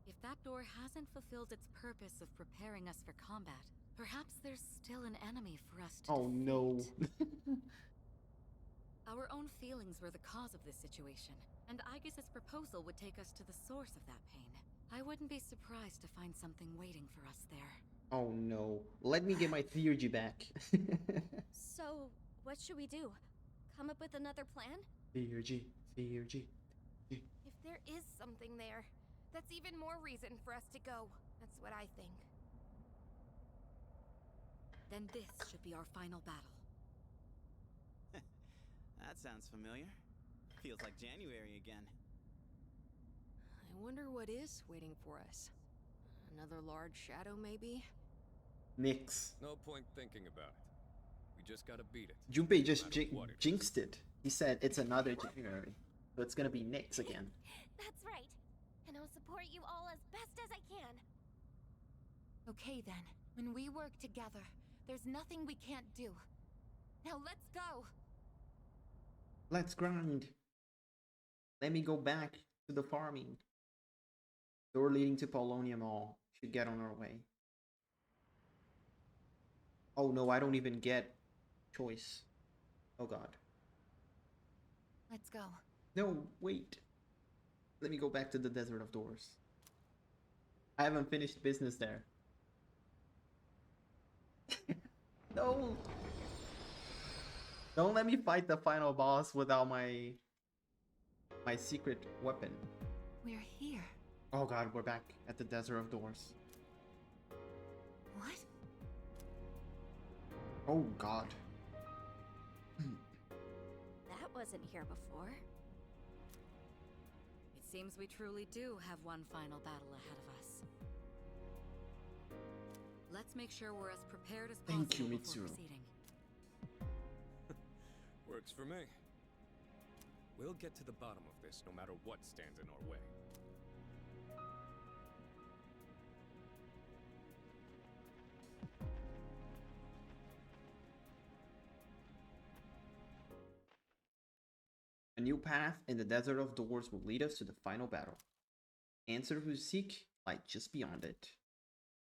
If that door hasn't fulfilled its purpose of preparing us for combat, perhaps there's still an enemy for us to Oh defeat. no. Our own feelings were the cause of this situation, and Aigis' proposal would take us to the source of that pain. I wouldn't be surprised to find something waiting for us there. Oh no. Let me get my theurgy back. So, what should we do? Come up with another plan? Theurgy, theurgy. If there is something there, that's even more reason for us to go. That's what I think. Then this should be our final battle. That sounds familiar. Feels like January again. I wonder what is waiting for us. Another large shadow, maybe? Nyx. No point thinking about it. We just gotta beat it. Junpei just No matter what it is. jinxed it. He said it's another January. So it's gonna be Nyx again. That's right. And I'll support you all as best as I can. Okay then, when we work together, there's nothing we can't do. Now let's go! Let's grind. Let me go back to the farming. Door leading to Polonia Mall. Should get on our way. Oh no, I don't even get choice. Oh god. Let's go. No, wait. Let me go back to the Desert of Doors. I haven't finished business there. No! Don't let me fight the final boss without my secret weapon. We're here. Oh god, we're back at the Desert of Doors. What? Oh god. That wasn't here before. It seems we truly do have one final battle ahead of us. Let's make sure we're as prepared as possible Thank you, before Mitsuru. proceeding. Works for me. We'll get to the bottom of this no matter what stands in our way. A new path in the Desert of Doors will lead us to the final battle. Answer who seek light just beyond it.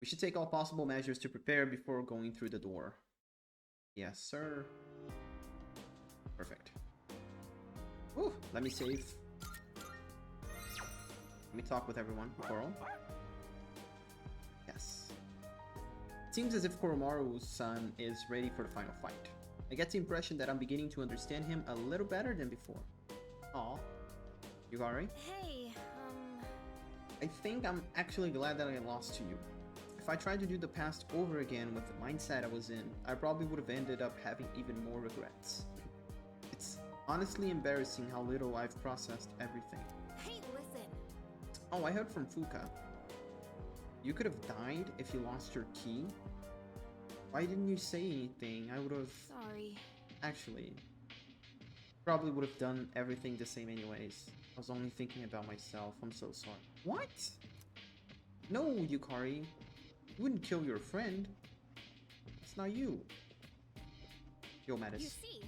We should take all possible measures to prepare before going through the door. Yes, sir. Perfect. Whew, let me save. Let me talk with everyone. Coral. Yes. It seems as if Koromaru's son is ready for the final fight. I get the impression that I'm beginning to understand him a little better than before. Aw. You alright? Hey, I think I'm actually glad that I lost to you. If I tried to do the past over again with the mindset I was in, I probably would have ended up having even more regrets. It's honestly embarrassing how little I've processed everything. hey, listen. Oh, I heard from Fuka. You could have died if you lost your key? Why didn't you say anything? I would have... Sorry. Actually, probably would have done everything the same anyways. I was only thinking about myself. I'm so sorry. What? No, Yukari. You wouldn't kill your friend. It's not you. Yo, Mattis. You see?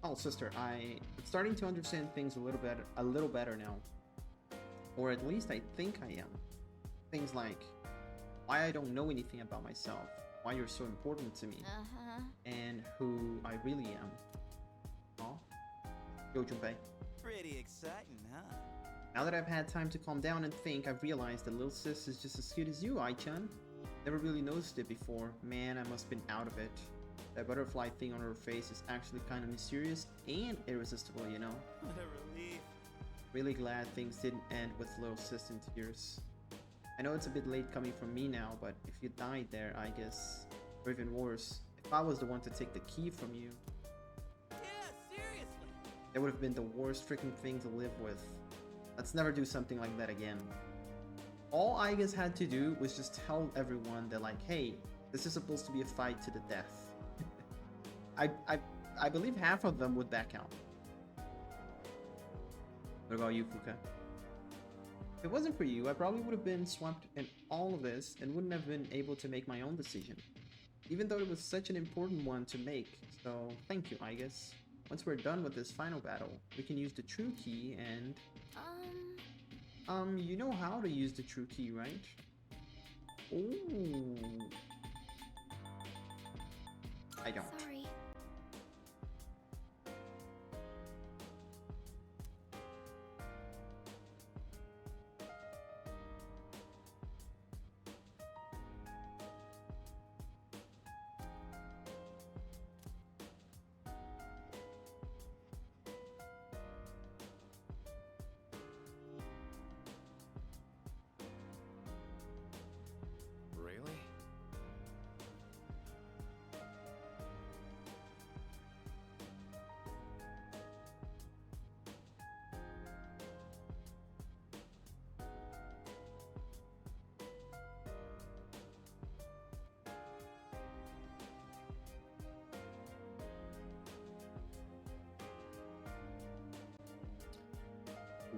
Oh, sister, I'm starting to understand things a little better now. Or at least I think I am. Things like why I don't know anything about myself, why you're so important to me, and who I really am. Oh, yo, Junpei. Pretty exciting, huh? Now that I've had time to calm down and think, I've realized that little sis is just as cute as you, Ai-chan. Never really noticed it before. Man, I must have been out of it. That butterfly thing on her face is actually kind of mysterious and irresistible, you know? What a relief. Really glad things didn't end with little sis in tears. I know it's a bit late coming from me now, but if you died there, I guess, or even worse, if I was the one to take the key from you, Yeah, seriously. that would have been the worst freaking thing to live with. Let's never do something like that again. All Aigis had to do was just tell everyone that, like, hey, this is supposed to be a fight to the death. I believe half of them would back out. What about you, Fuka? If it wasn't for you, I probably would have been swamped in all of this and wouldn't have been able to make my own decision. Even though it was such an important one to make, so thank you, Aigis. Once we're done with this final battle, we can use the true key and... you know how to use the true key, right? Ooh. I don't. Sorry.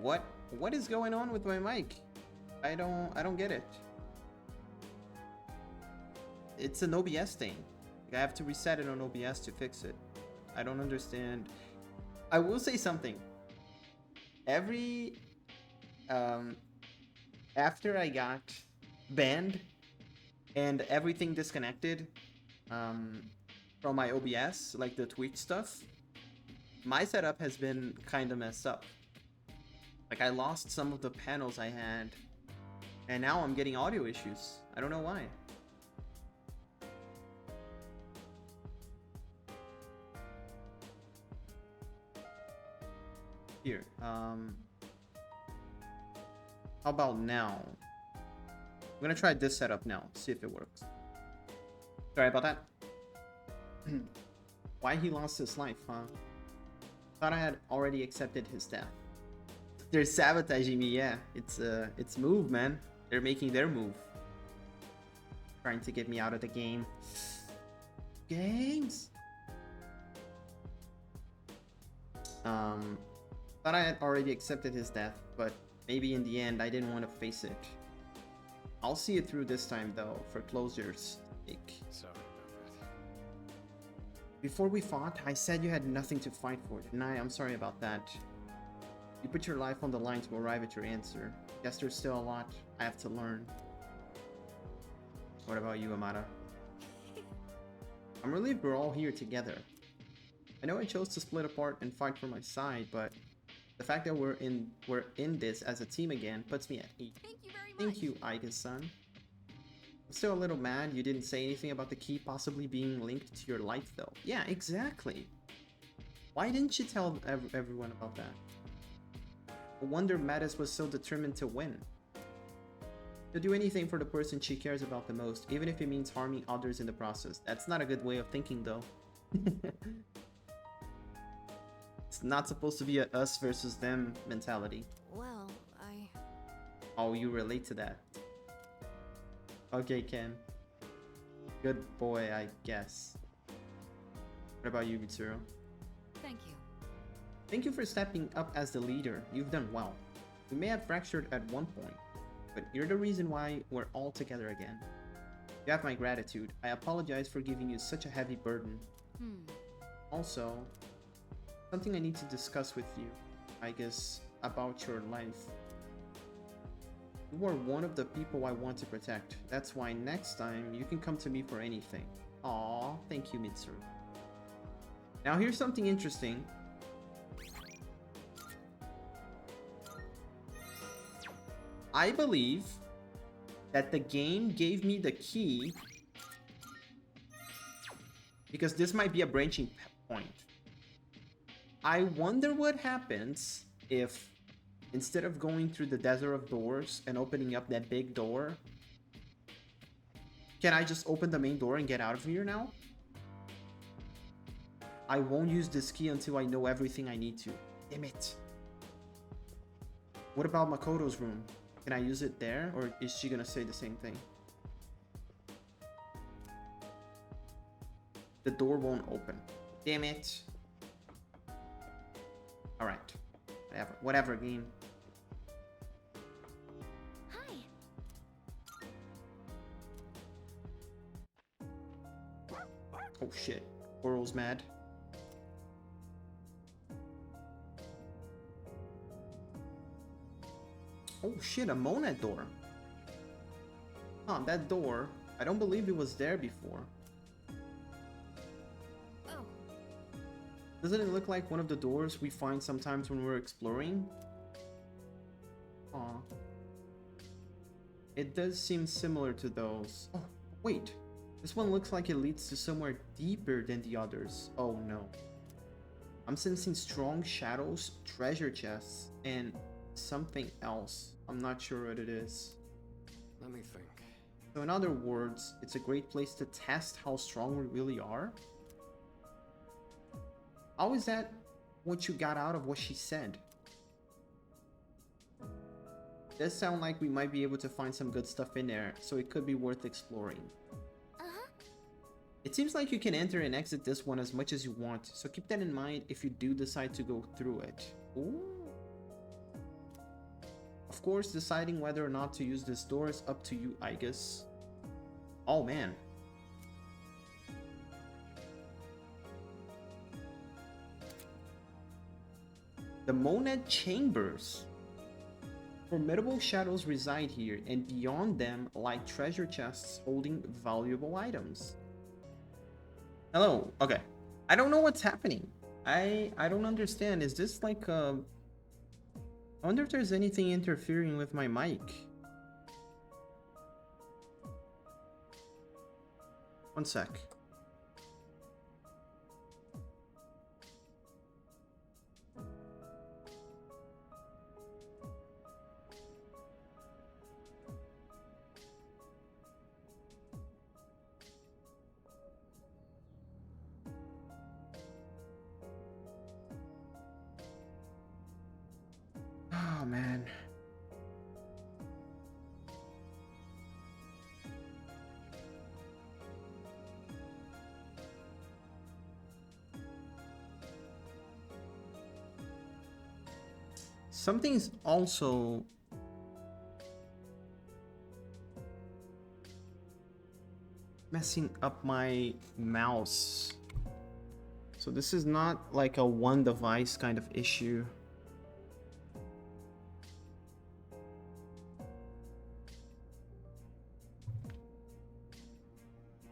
What is going on with my mic? I don't get it. It's an OBS thing. I have to reset it on OBS to fix it. I don't understand. I will say something. Every after I got banned and everything disconnected from my OBS, like the Twitch stuff, my setup has been kind of messed up. Like I lost some of the panels I had, and now I'm getting audio issues. I don't know why. Here, how about now? I'm gonna try this setup now, see if it works. Sorry about that. Why he lost his life, huh? Thought I had already accepted his death. They're sabotaging me, yeah. It's move, man. They're making their move. Trying to get me out of the game. Games! Thought I had already accepted his death, but maybe in the end I didn't want to face it. I'll see it through this time though, for closure's sake. Sorry about that. Before we fought, I said you had nothing to fight for, didn't I? I'm sorry about that. You put your life on the line to arrive at your answer. Guess there's still a lot I have to learn. What about you, Amada? I'm relieved we're all here together. I know I chose to split apart and fight for my side, but the fact that we're in this as a team again puts me at ease. Thank you very much. Thank you, Aigis-san. I'm still a little mad you didn't say anything about the key possibly being linked to your life, though. Yeah, exactly. Why didn't you tell everyone about that? I wonder Mattis was so determined to win. She'll do anything for the person she cares about the most, even if it means harming others in the process. That's not a good way of thinking, though. It's not supposed to be a us versus them mentality. Well, Oh, you relate to that. Okay, Ken. Good boy, I guess. What about you, Mitsuru? Thank you. Thank you for stepping up as the leader. You've done well. We may have fractured at one point, but you're the reason why we're all together again. You have my gratitude. I apologize for giving you such a heavy burden. Also, something I need to discuss with you, I guess, about your life. You are one of the people I want to protect. That's why next time you can come to me for anything. Aw, thank you, Mitsuru. Now here's something interesting. I believe that the game gave me the key because this might be a branching point. I wonder what happens if instead of going through the desert of doors and opening up that big door, can I just open the main door and get out of here now? I won't use this key until I know everything I need to. Damn it. What about Makoto's room? Can I use it there, or is she gonna say the same thing? The door won't open. Damn it. Alright. Whatever, game. Hi. Oh shit. Oral's mad. Oh shit, a Monad door. Huh, that door. I don't believe it was there before. Oh. Doesn't it look like one of the doors we find sometimes when we're exploring? Aw. It does seem similar to those. Oh, wait. This one looks like it leads to somewhere deeper than the others. Oh no. I'm sensing strong shadows, treasure chests, and something else. I'm not sure what it is. Let me think. So in other words, it's a great place to test how strong we really are? How is that what you got out of what she said? Does sound like we might be able to find some good stuff in there, so it could be worth exploring. It seems like you can enter and exit this one as much as you want, so keep that in mind if you do decide to go through it. Ooh. Of course, deciding whether or not to use this door is up to you, Aigis. Oh man. The Monad Chambers. Formidable shadows reside here, and beyond them lie treasure chests holding valuable items. Hello. Okay. I don't know what's happening. I don't understand. Is this like a... I wonder if there's anything interfering with my mic. One sec. Oh man. Something's also messing up my mouse. So this is not like a one device kind of issue.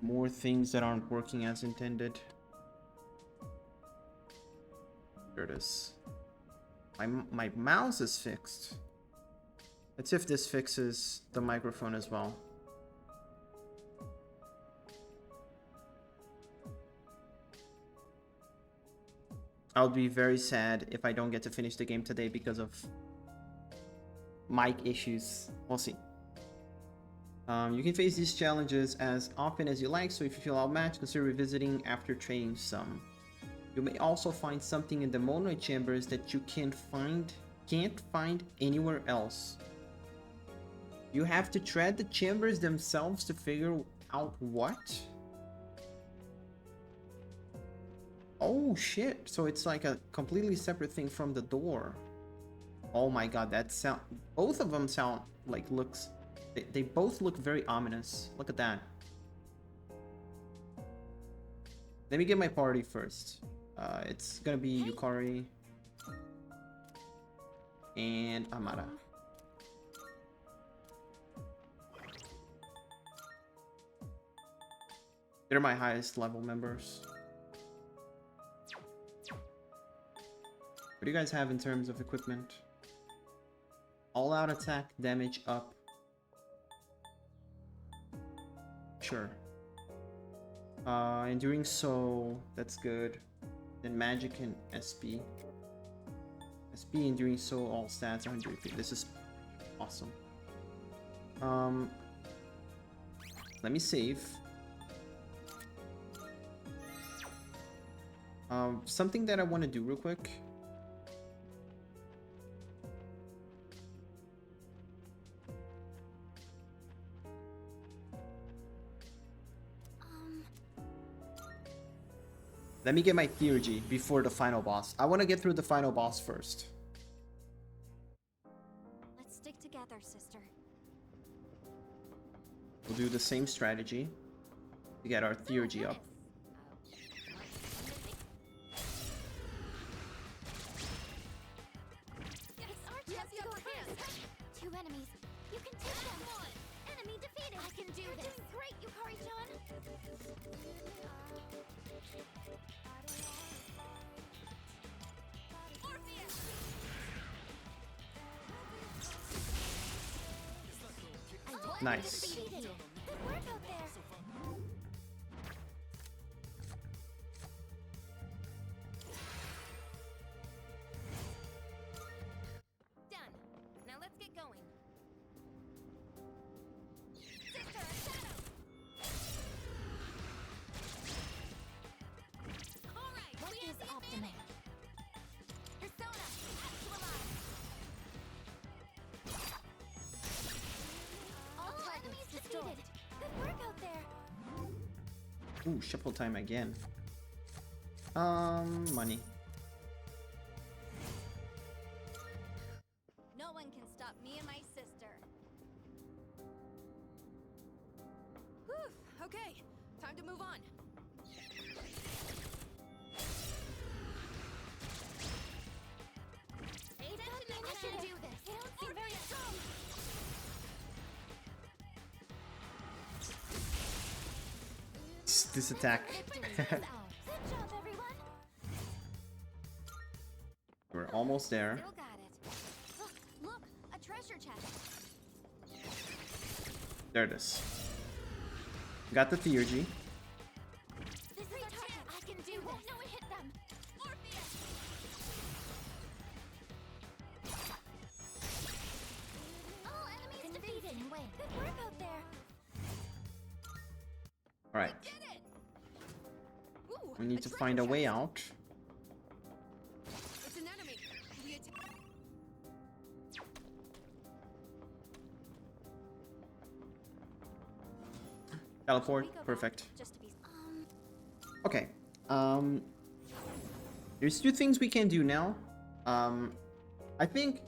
More things that aren't working as intended. There it is. My mouse is fixed. Let's see if this fixes the microphone as well. I'll be very sad if I don't get to finish the game today because of mic issues. We'll see. You can face these challenges as often as you like, so if you feel outmatched, consider revisiting after training some. You may also find something in the Monad Chambers that you can't find anywhere else. You have to tread the chambers themselves to figure out what? Oh shit, so it's like a completely separate thing from the door. Oh my god, that sound... Both of them sound like looks... They both look very ominous. Look at that. Let me get my party first. It's gonna be Yukari and Amara. They're my highest level members. What do you guys have in terms of equipment? All out attack, damage up. Sure. Enduring Soul, that's good. Then Magic and SP. SP, Enduring Soul, all stats 150. This is awesome. Let me save. Something that I want to do real quick. Let me get my theurgy before the final boss. I want to get through the final boss first. Let's stick together, sister. We'll do the same strategy to get our theurgy up. Two enemies. You can take them. Enemy defeated. I can do this. You're doing great, Yukari-chan. Nice. Good work out there. Done. Now let's get going. Sister, a shadow. All right. What is optimal? Persona, actualize. All enemies defeated. Good work out there. Ooh, shuffle time again. Money. No one can stop me and my Okay, time to move on. I should do this. They don't seem very strong. This attack. Good job, everyone. We're almost there. Still got it. Look, a treasure chest. There it is. Got the theurgy. This is our chance. I can do this. No, we hit them. Orpheus. All enemies defeated. Good work out there. All right. Did it! Ooh, We need to find a way out. It's an enemy. We attack. Teleport. We go back Perfect. just to be. Okay. There's two things we can do now. I think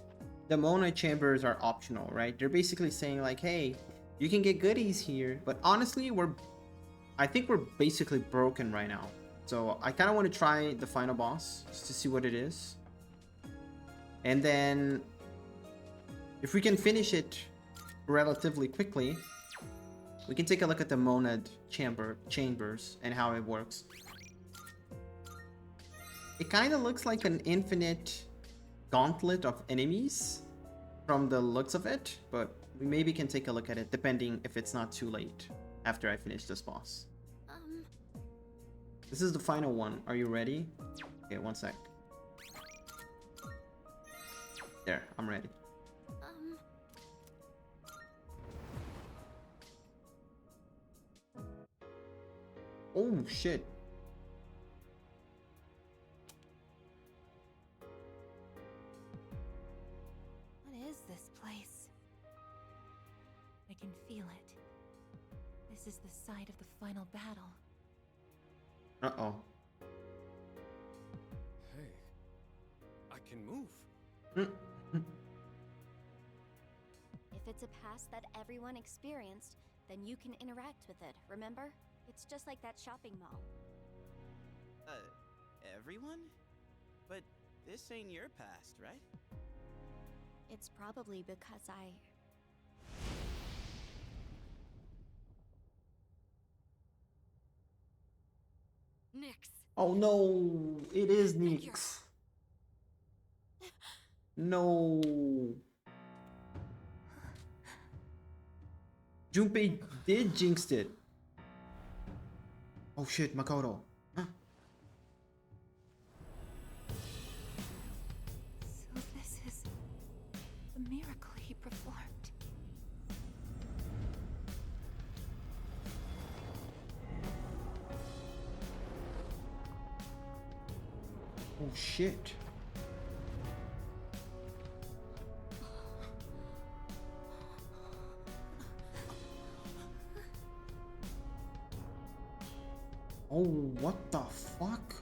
the Mona chambers are optional, right? They're basically saying like, hey, you can get goodies here, but honestly, I think we're basically broken right now. So I kind of want to try the final boss just to see what it is. And then if we can finish it relatively quickly, we can take a look at the Monad chambers and how it works. It kind of looks like an infinite gauntlet of enemies from the looks of it, but we maybe can take a look at it depending if it's not too late after I finish this boss. This is the final one. Are you ready? Okay, one sec. There, I'm ready. Oh shit. What is this place? I can feel it. This is the site of the final battle. Uh-oh. Hey, I can move. If it's a past that everyone experienced, then you can interact with it, remember? It's just like that shopping mall. Everyone? But this ain't your past, right? It's probably because I... Nyx. Oh no, it is Nyx. No. Junpei did jinx it. Oh shit, Makoto. Huh? So this is the miracle he performed. Oh shit. Oh, what the fuck?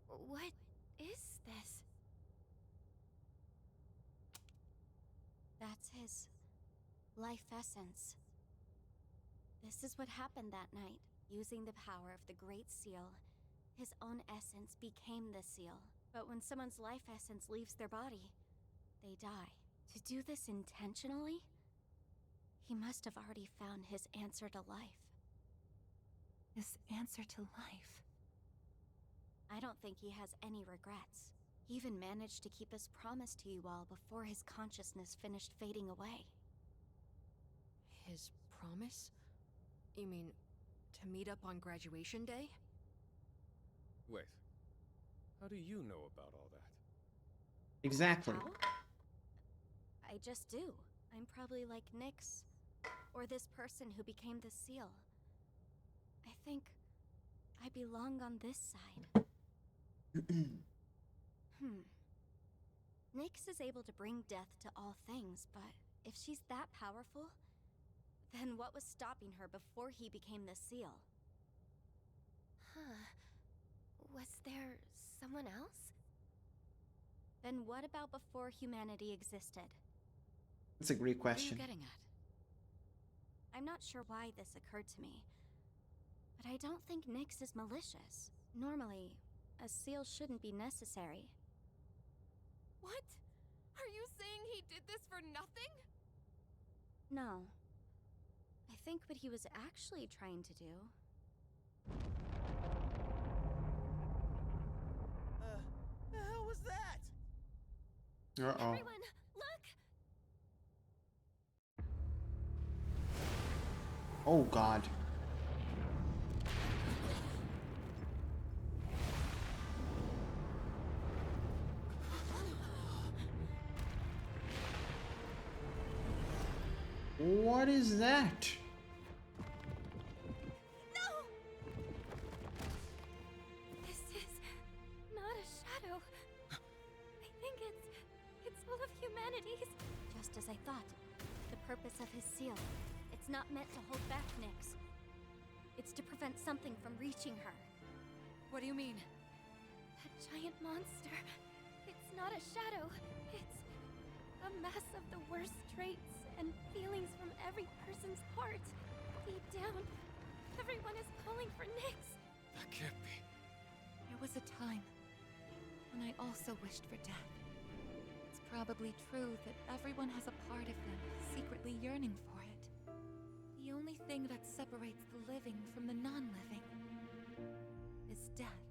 What is this? That's his life essence. This is what happened that night. Using the power of the Great Seal, his own essence became the seal. But when someone's life essence leaves their body, they die. To do this intentionally, he must have already found his answer to life. His answer to life. I don't think he has any regrets. He even managed to keep his promise to you all before his consciousness finished fading away. His promise? You mean to meet up on graduation day? Wait, how do you know about all that? Exactly. How? I just do. I'm probably like Nyx, or this person who became the seal. I think I belong on this side. Nyx is able to bring death to all things, but if she's that powerful, then what was stopping her before he became the seal? Huh. Was there someone else? Then what about before humanity existed? That's a great What are you question. getting at? I'm not sure why this occurred to me, but I don't think Nyx is malicious. Normally, a seal shouldn't be necessary. What? Are you saying he did this for nothing? No. I think what he was actually trying to do. The hell was that? Uh-oh. Everyone, look! Oh god. What is that? No! This is not a shadow. I think it's all of humanity's. Just as I thought. The purpose of his seal. It's not meant to hold back Nyx. It's to prevent something from reaching her. What do you mean? That giant monster. It's not a shadow. It's a mass of the worst traits and feelings from every person's heart. Deep down, everyone is calling for Nyx. That can't be. There was a time when I also wished for death. It's probably true that everyone has a part of them secretly yearning for it. The only thing that separates the living from the non-living is death,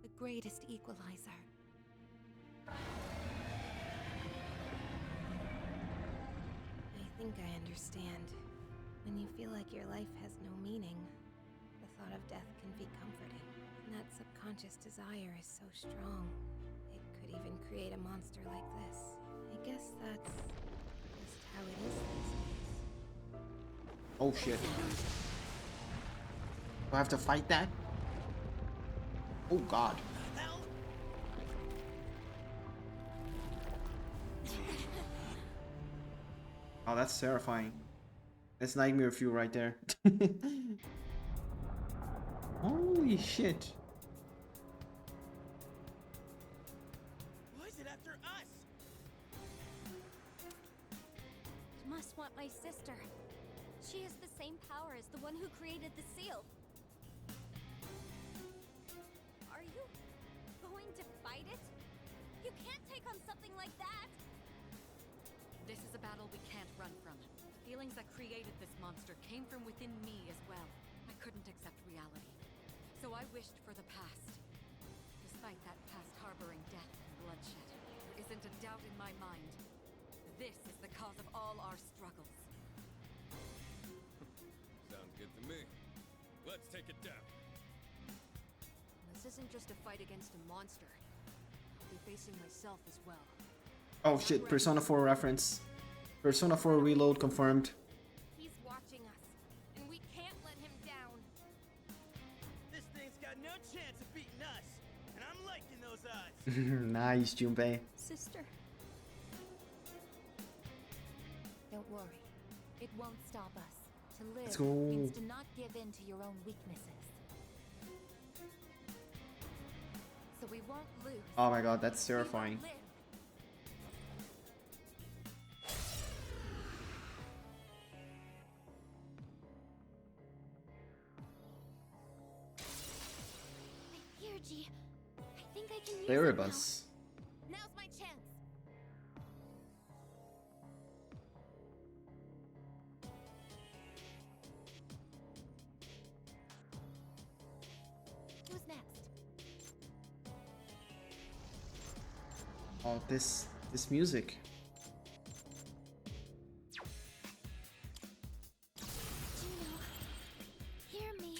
the greatest equalizer. I think I understand. When you feel like your life has no meaning, the thought of death can be comforting. And that subconscious desire is so strong, it could even create a monster like this. I guess that's just how it is these days. Oh shit. Do I have to fight that? Oh god. Oh, that's terrifying. That's nightmare fuel right there. Holy shit. Why is it after us? You must want my sister. She has the same power as the one who created the seal. Are you going to fight it? You can't take on something like that! This is a battle we can't run from. The feelings that created this monster came from within me as well. I couldn't accept reality. So I wished for the past. Despite that past harboring death and bloodshed, there isn't a doubt in my mind. This is the cause of all our struggles. Sounds good to me. Let's take it down. This isn't just a fight against a monster. I'll be facing myself as well. Oh shit, Persona 4 reference. Persona 4 Reload confirmed. He's watching us, and we can't let him down. This thing's got no chance of beating us, and I'm liking those odds. Nice, Junpei. Sister. Don't worry. It won't stop us. To live Let's go. means to not give in to your own weaknesses. So we won't lose. Oh my god, that's We won't terrifying. live. Here, G. I think I can use Erebus. it now. Now's my chance. Who's next? Oh, this music. Gino, hear me.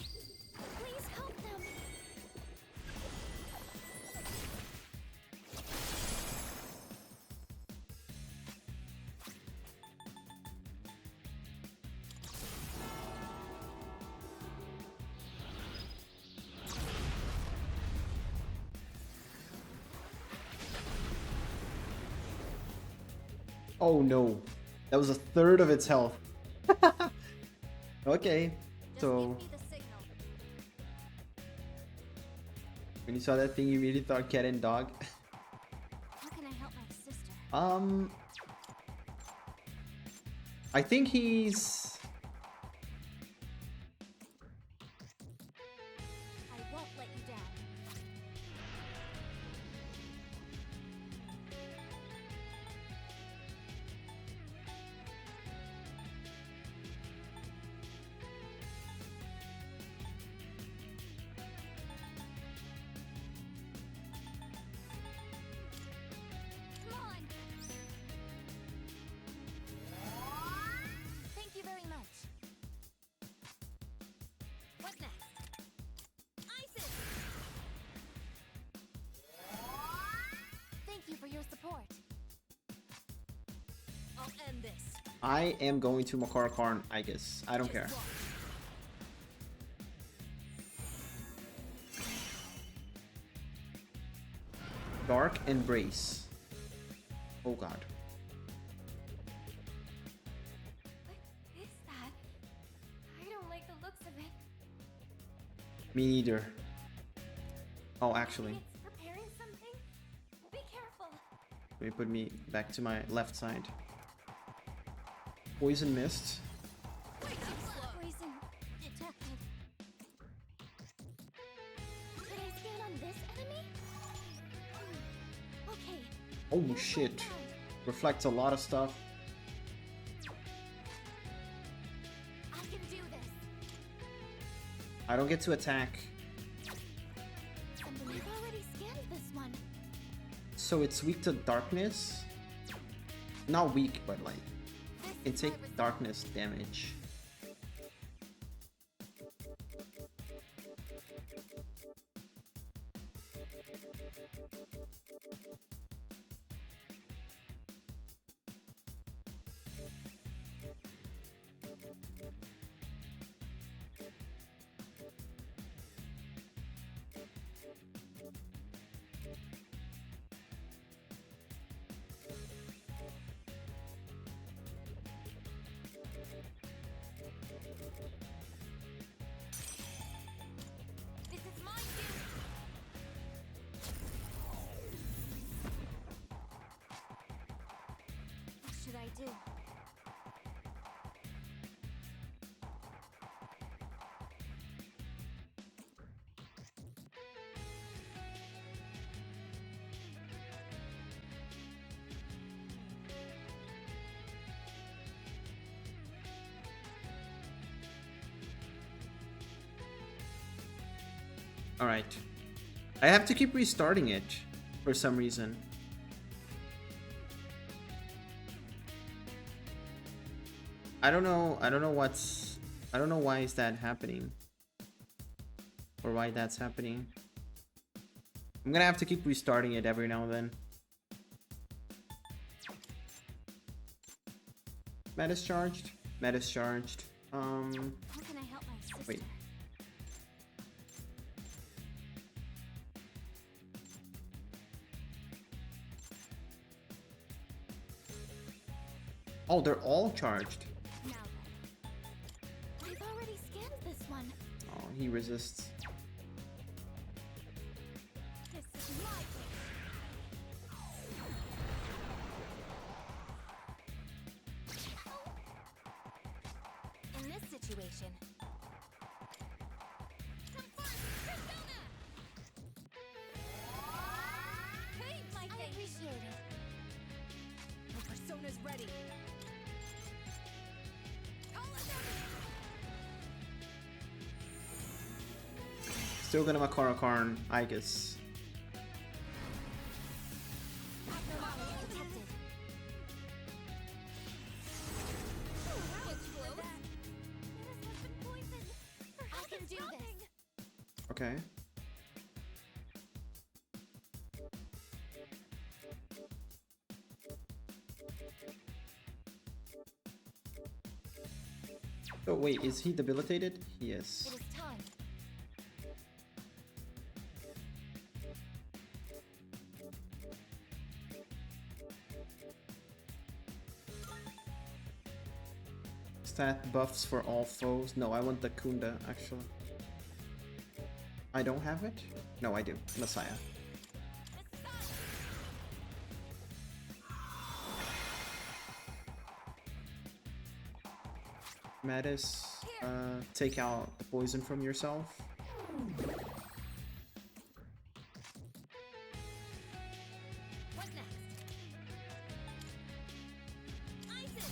Please help them. Oh no. That was a third of its health. Okay. Just So give me the signal. when you saw that thing, you immediately thought cat and dog. How can I think he's... I won't let you down. Come on. Thank you very much. What next? Isis! Thank you for your support. I'll end this. I am going to Makara Karn, Aigis. I don't care. Dark Embrace. Oh god. What is that? I don't like the looks of it. Me neither. Oh, actually. It's preparing something. Be careful. Let me put me back to my left side. Poison Mist. Poison detected. Could I scan on this enemy? Okay. Oh shit. Reflects a lot of stuff. I can do this. I don't get to attack. I've already scanned this one. So it's weak to darkness? Not weak, but like, it can take darkness damage. This is my duty. What should I do? Alright. I have to keep restarting it for some reason. I don't know why is that happening. Or why that's happening. I'm gonna have to keep restarting it every now and then. Meta's charged. Meta's charged. How can I help my sister? Wait. Oh, they're all charged. Now then. I've already scanned this one. Oh, he resists. This is my place. In this situation. Hey, I appreciate it. My persona's ready. Still gonna Makara Karn, Aigis. I can do this. Okay. Oh wait, is he debilitated? He is. It is time. Stat buffs for all foes. No, I want the Kunda actually. I don't have it? No, I do. Messiah. Mattis, take out the poison from yourself. What next? Aigis!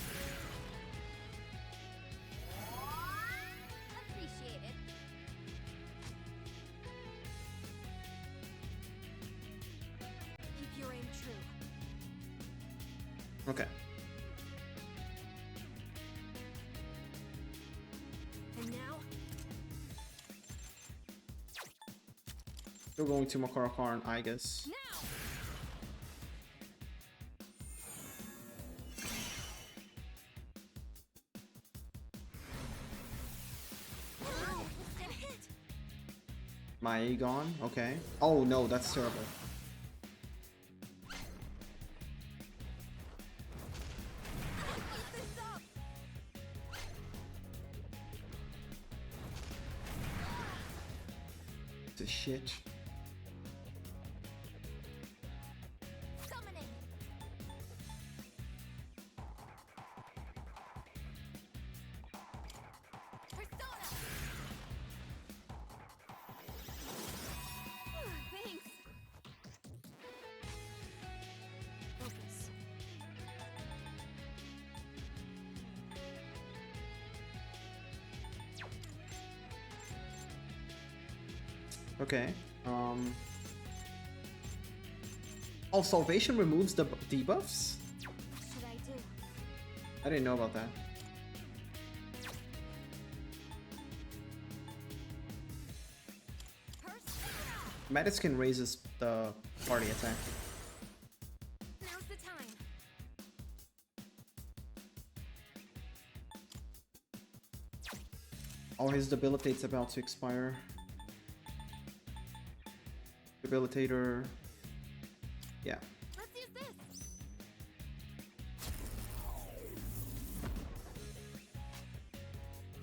Appreciate it. Keep your aim true. Okay. And now, We're going to Makarakar and Aigis. now! Withstand hit! My Aegon, okay. Oh no, that's terrible. Keep this up! It's a shit. Summoning! Persona! Thanks! Focus. Okay. Oh, salvation removes the debuffs? What should I do? I didn't know about that. Persona! Mattis can raise the party attack. Now's the time. Oh, his debilitate's about to expire. Debilitator. Yeah. Let's use this!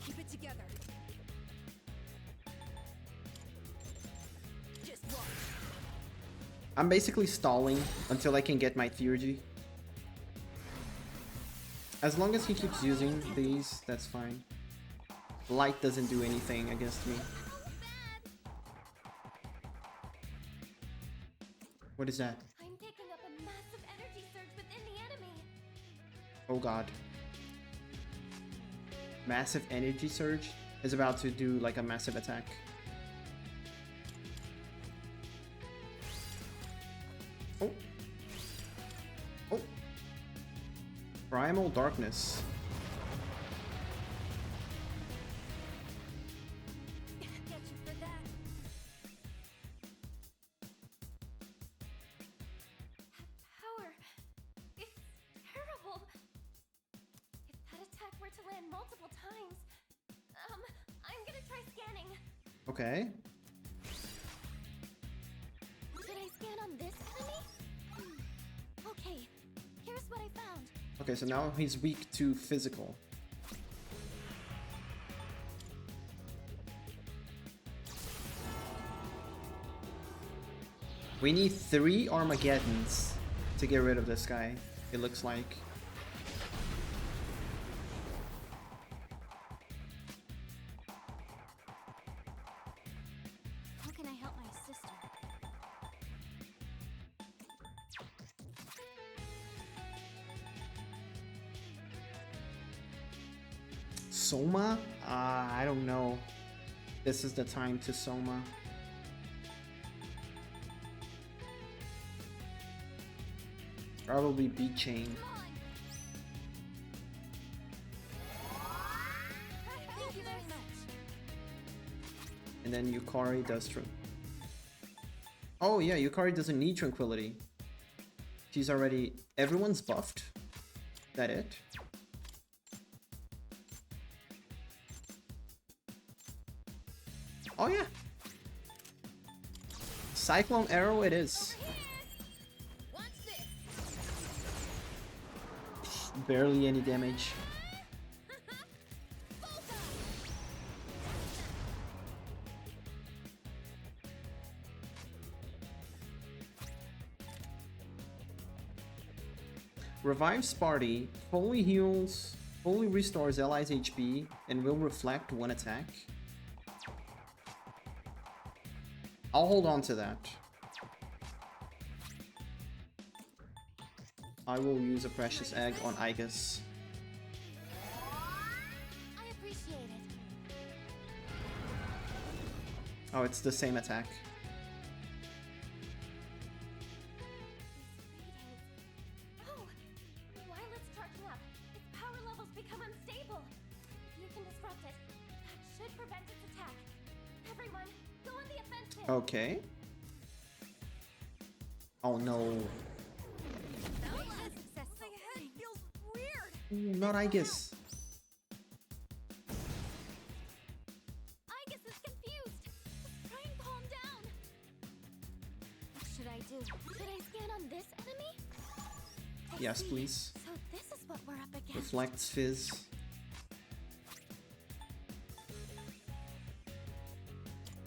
Keep it together. Just watch. I'm basically stalling until I can get my theurgy. As long as he keeps using these, that's fine. Light doesn't do anything against me. What is that? I'm picking up a massive energy surge within the enemy. Oh god. Massive energy surge is about to do like a massive attack. Oh. Oh. Primal darkness. Get you for that. Power. It's terrible. If that attack were to land multiple times, I'm gonna try scanning. Okay. Should I scan on this enemy? Okay, here's what I found. Okay, so now he's weak to physical. We need 3 Armageddons to get rid of this guy, it looks like. How can I help my sister? Soma? I don't know. This is the time to Soma. Probably beat chain. Thank you very much. And then Yukari does Oh yeah, Yukari doesn't need tranquility. She's already... Everyone's buffed? That it? Oh yeah. Cyclone arrow it is. Watch this. Barely any damage. Revive Sparty fully heals Fully restores allies HP and will reflect one attack. I'll hold on to that. I will use a precious egg on Aigis. I appreciate it. Oh, it's the same attack. Oh, Violet's charging up. Its power levels become unstable. If you can disrupt it, that should prevent its attack. Everyone, go on the offensive. Okay. Oh no. Ooh, not Aigis. Aigis is confused. Try and calm down. What should I do? Should I scan on this enemy? Yes, see. please. So this is what we're up against. Reflects Fizz.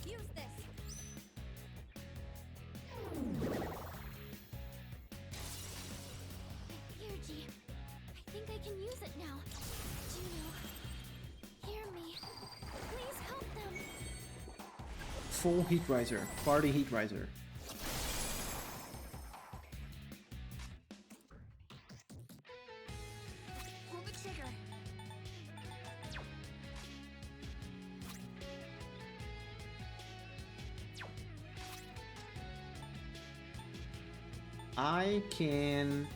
Use this. Yuji, I think I can use it now. Juno, hear me. Please help them. Full Heat Riser. Party Heat Riser. Pull the trigger. I can...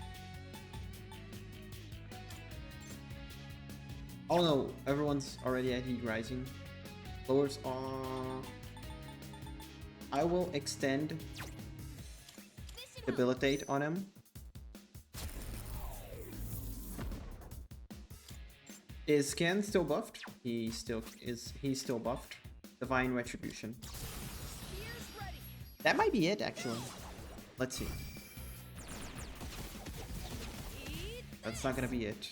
Oh no, everyone's already at Heat Rising. Lowers I will extend Debilitate on him. Is Ken still buffed? He's still buffed. Divine Retribution. That might be it actually. Let's see. That's not gonna be it.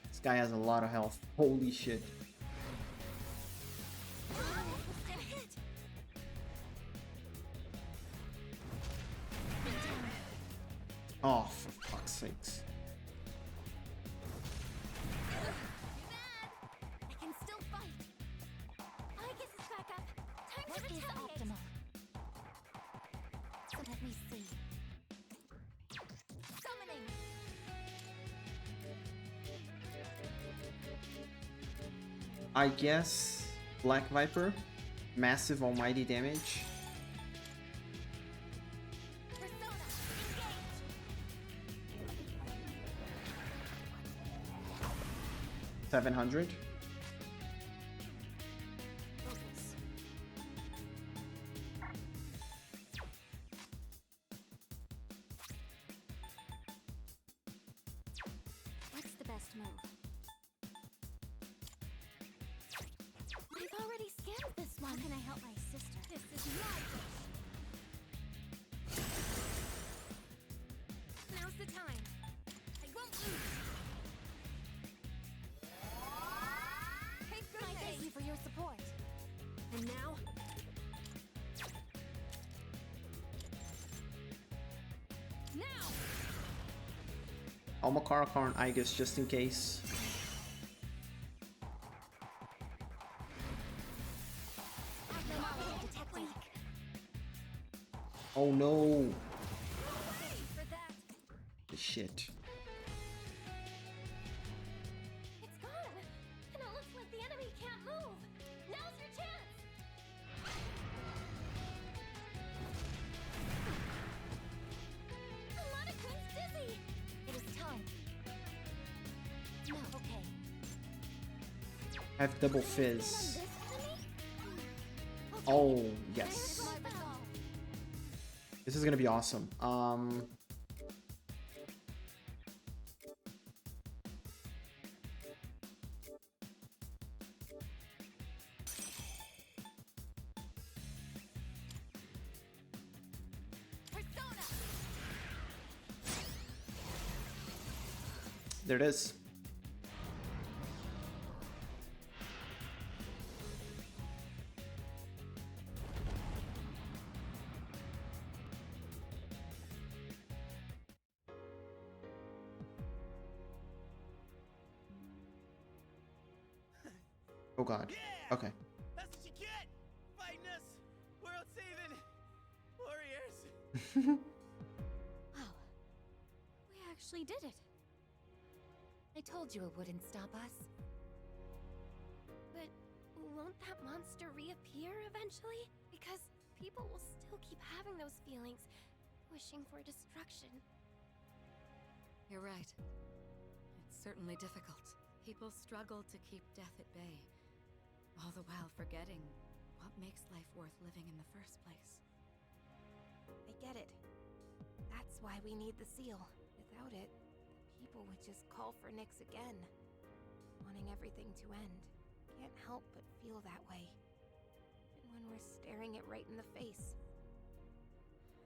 This guy has a lot of health. Holy shit. Oh, for fuck's sakes. I can still fight. Aigis is back up. Time to retaliate. Optimal? So let me see. Summoning. I guess Black Viper, massive almighty damage. Persona, engage. 700. Focus. What's the best move? I've already scanned this one. How can I help my sister? This is my wish. Now's the time. I won't lose. Take good thank you for your support. And now? Now! Almakaraka on Aigis just in case. Abnormality detected. Oh no. For that. Shit. It's gone! And it looks like the enemy can't move! Now's your chance! Amada-kun's dizzy! It is time. No, okay. I have double Can I fizz. stand on this enemy? Okay. Oh, yes. Here's my resolve. This is gonna be awesome. Persona! There it is. Oh god. Yeah! Okay. That's what you get! Fighting us! World saving warriors! Wow. We actually did it. I told you it wouldn't stop us. But won't that monster reappear eventually? Because people will still keep having those feelings, wishing for destruction. You're right. It's certainly difficult. People struggle to keep death at bay, all the while forgetting what makes life worth living in the first place. I get it. That's why we need the seal. Without it, people would just call for Nyx again, wanting everything to end. Can't help but feel that way. And when we're staring it right in the face.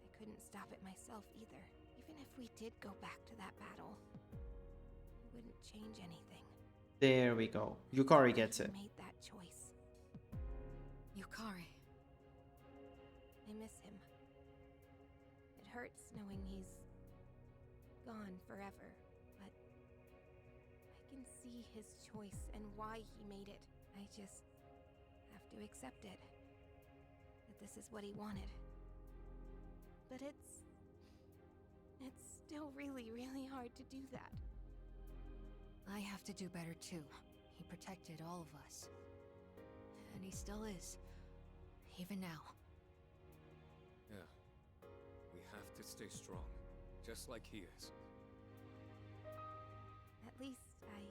I couldn't stop it myself either. Even if we did go back to that battle, it wouldn't change anything. There we go. Yukari gets it. He made that choice. Yukari. I miss him. It hurts knowing he's gone forever, but I can see his choice and why he made it. I just have to accept it. That this is what he wanted. But it's still really, really hard to do that. I have to do better too. He protected all of us. And he still is. Even now. Yeah. We have to stay strong, just like he is. At least I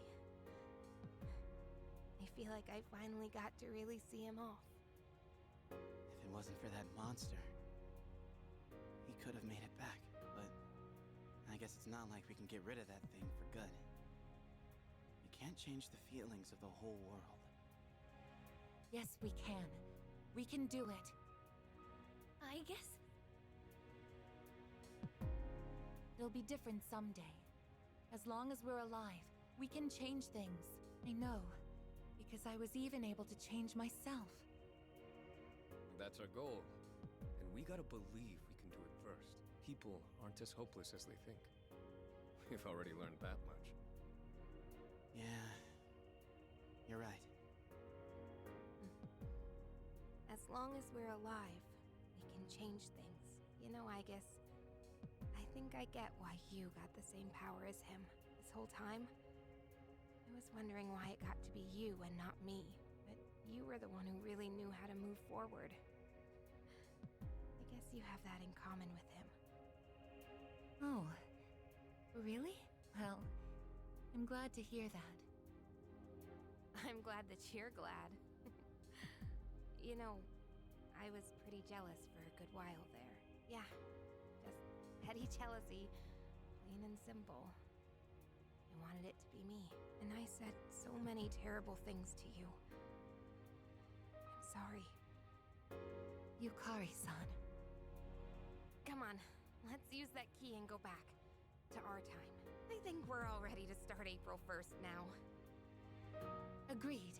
feel like I finally got to really see him off. If it wasn't for that monster, he could have made it back, but I guess it's not like we can get rid of that thing for good. We can't change the feelings of the whole world. Yes, we can. We can do it. I guess. It'll be different someday. As long as we're alive, we can change things. I know. Because I was even able to change myself. That's our goal. And we gotta believe we can do it first. People aren't as hopeless as they think. We've already learned that much. Yeah, you're right. As long as we're alive, we can change things. You know, I think I get why you got the same power as him this whole time. I was wondering why it got to be you and not me, but you were the one who really knew how to move forward. I guess you have that in common with him. Oh, really? Well, I'm glad to hear that. I'm glad that you're glad. You know, I was pretty jealous for a good while there. Yeah, just petty jealousy, plain and simple. I wanted it to be me, and I said so many terrible things to you. I'm sorry. Yukari-san. Come on, let's use that key and go back to our time. I think we're all ready to start April 1st now. Agreed.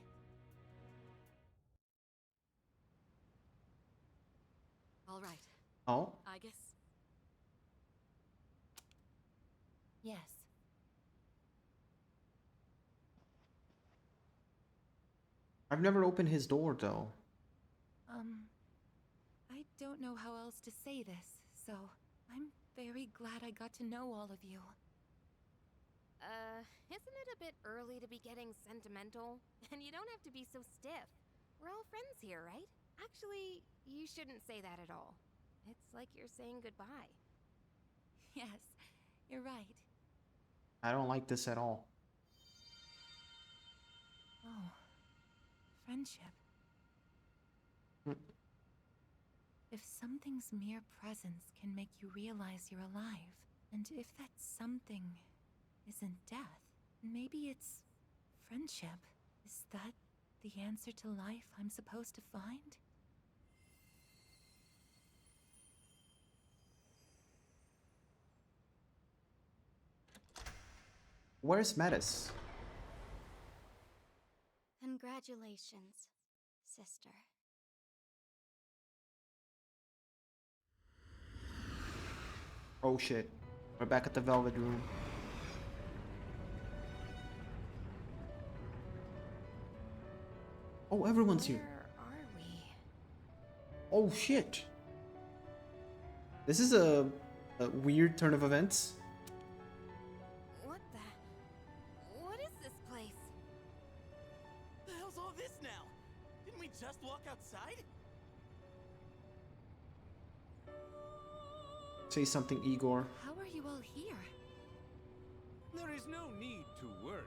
All right. Oh? Aigis? Yes. I've never opened his door though. I don't know how else to say this, so I'm very glad I got to know all of you. Isn't it a bit early to be getting sentimental? And you don't have to be so stiff. We're all friends here, right? Actually, you shouldn't say that at all. It's like you're saying goodbye. Yes, you're right. I don't like this at all. Oh, friendship. If something's mere presence can make you realize you're alive, and if that something isn't death, maybe it's friendship. Is that the answer to life I'm supposed to find? Where's Metis? Congratulations, sister. Oh shit. We're back at the Velvet Room. Oh, everyone's here. Where are we? Oh shit. This is a weird turn of events. What the? What is this place? The hell's all this now? Didn't we just walk outside? Say something, Igor. How are you all here? There is no need to worry.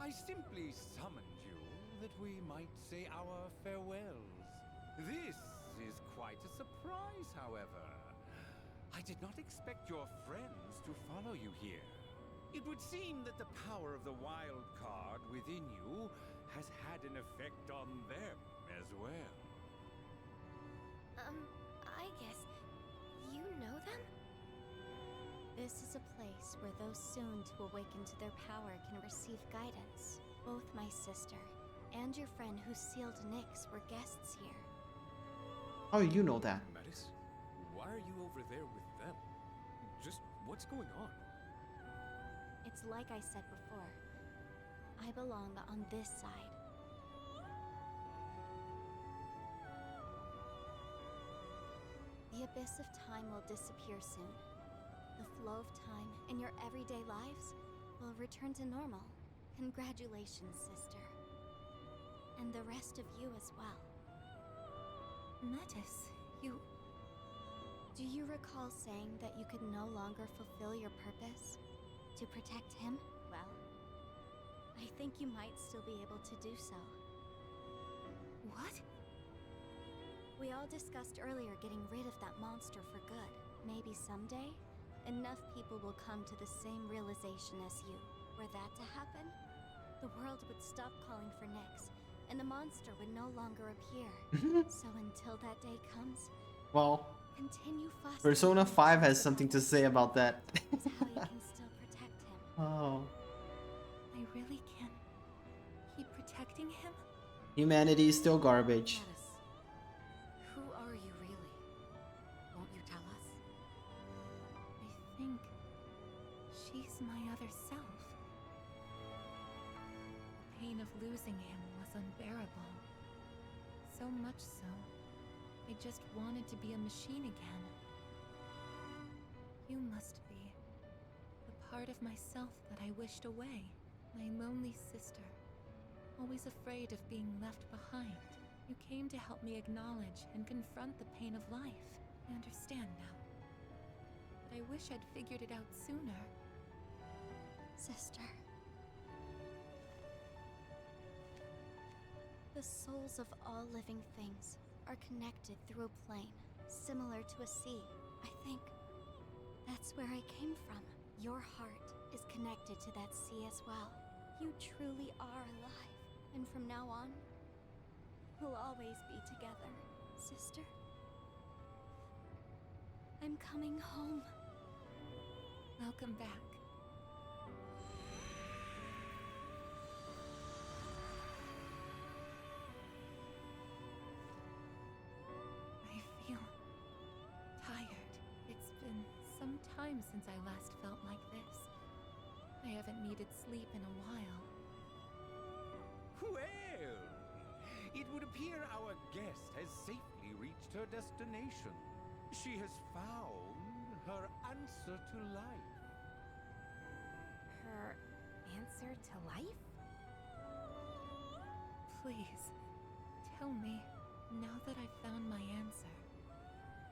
I simply summoned you that we might say our farewells. This is quite a surprise, however. I did not expect your friends to follow you here. It would seem that the power of the wild card within you has had an effect on them as well. I guess you know them? This is a place where those soon to awaken to their power can receive guidance. Both my sister and your friend who sealed Nyx were guests here. How do you know that? Mattis, why are you over there with them? Just what's going on? It's like I said before. I belong on this side. The abyss of time will disappear soon. The flow of time in your everyday lives will return to normal. Congratulations, sister. And the rest of you as well. Metis, you... Do you recall saying that you could no longer fulfill your purpose? To protect him? Well, I think you might still be able to do so. What? We all discussed earlier getting rid of that monster for good. Maybe someday, enough people will come to the same realization as you. Were that to happen, the world would stop calling for Nyx, and the monster would no longer appear. So until that day comes, Well, continue fostering. Persona 5 has something to say about that. That's how you can still protect him. Oh. I really can keep protecting him? Humanity is still garbage. Mattis, who are you really? Won't you tell us? I think she's my other self. The pain of losing him was unbearable. So much so, I just wanted to be a machine again. You must be the part of myself that I wished away. My lonely sister, always afraid of being left behind. You came to help me acknowledge and confront the pain of life. I understand now. But I wish I'd figured it out sooner. Sister. The souls of all living things are connected through a plane, similar to a sea. I think that's where I came from. Your heart is connected to that sea as well. You truly are alive. And from now on, we'll always be together, sister. I'm coming home. Welcome back. I feel tired. It's been some time since I last felt like this. I haven't needed sleep in a while. Well, it would appear our guest has safely reached her destination. She has found her answer to life. Her answer to life? Please, tell me, now that I've found my answer,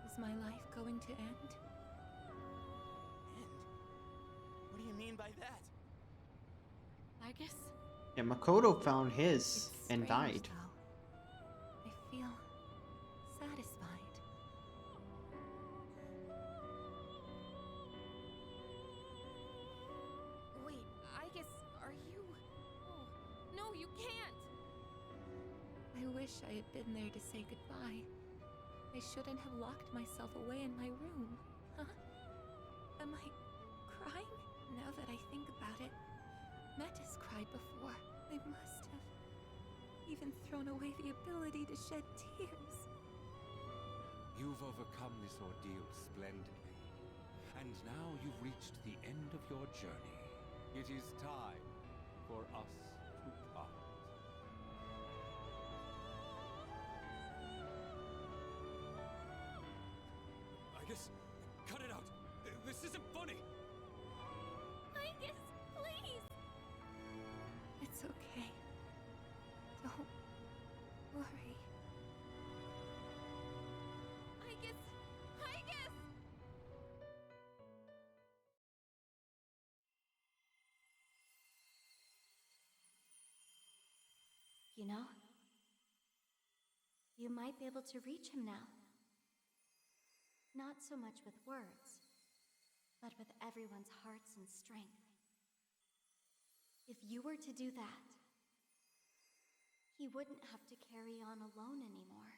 is my life going to end? And what do you mean by that? Aigis? Yeah, Makoto found his It's and strange, died. though. I feel satisfied. Wait, are you... Oh, no, you can't! I wish I had been there to say goodbye. I shouldn't have locked myself away in my room. Huh? Am I crying? Now that I think about it, Metis cried before. I must have even thrown away the ability to shed tears. You've overcome this ordeal splendidly. And now you've reached the end of your journey. It is time for us to part. Aigis, cut it out. This isn't funny. Aigis, please! It's okay. Don't worry. Aigis! Aigis! You know, you might be able to reach him now. Not so much with words, but with everyone's hearts and strength. If you were to do that, he wouldn't have to carry on alone anymore.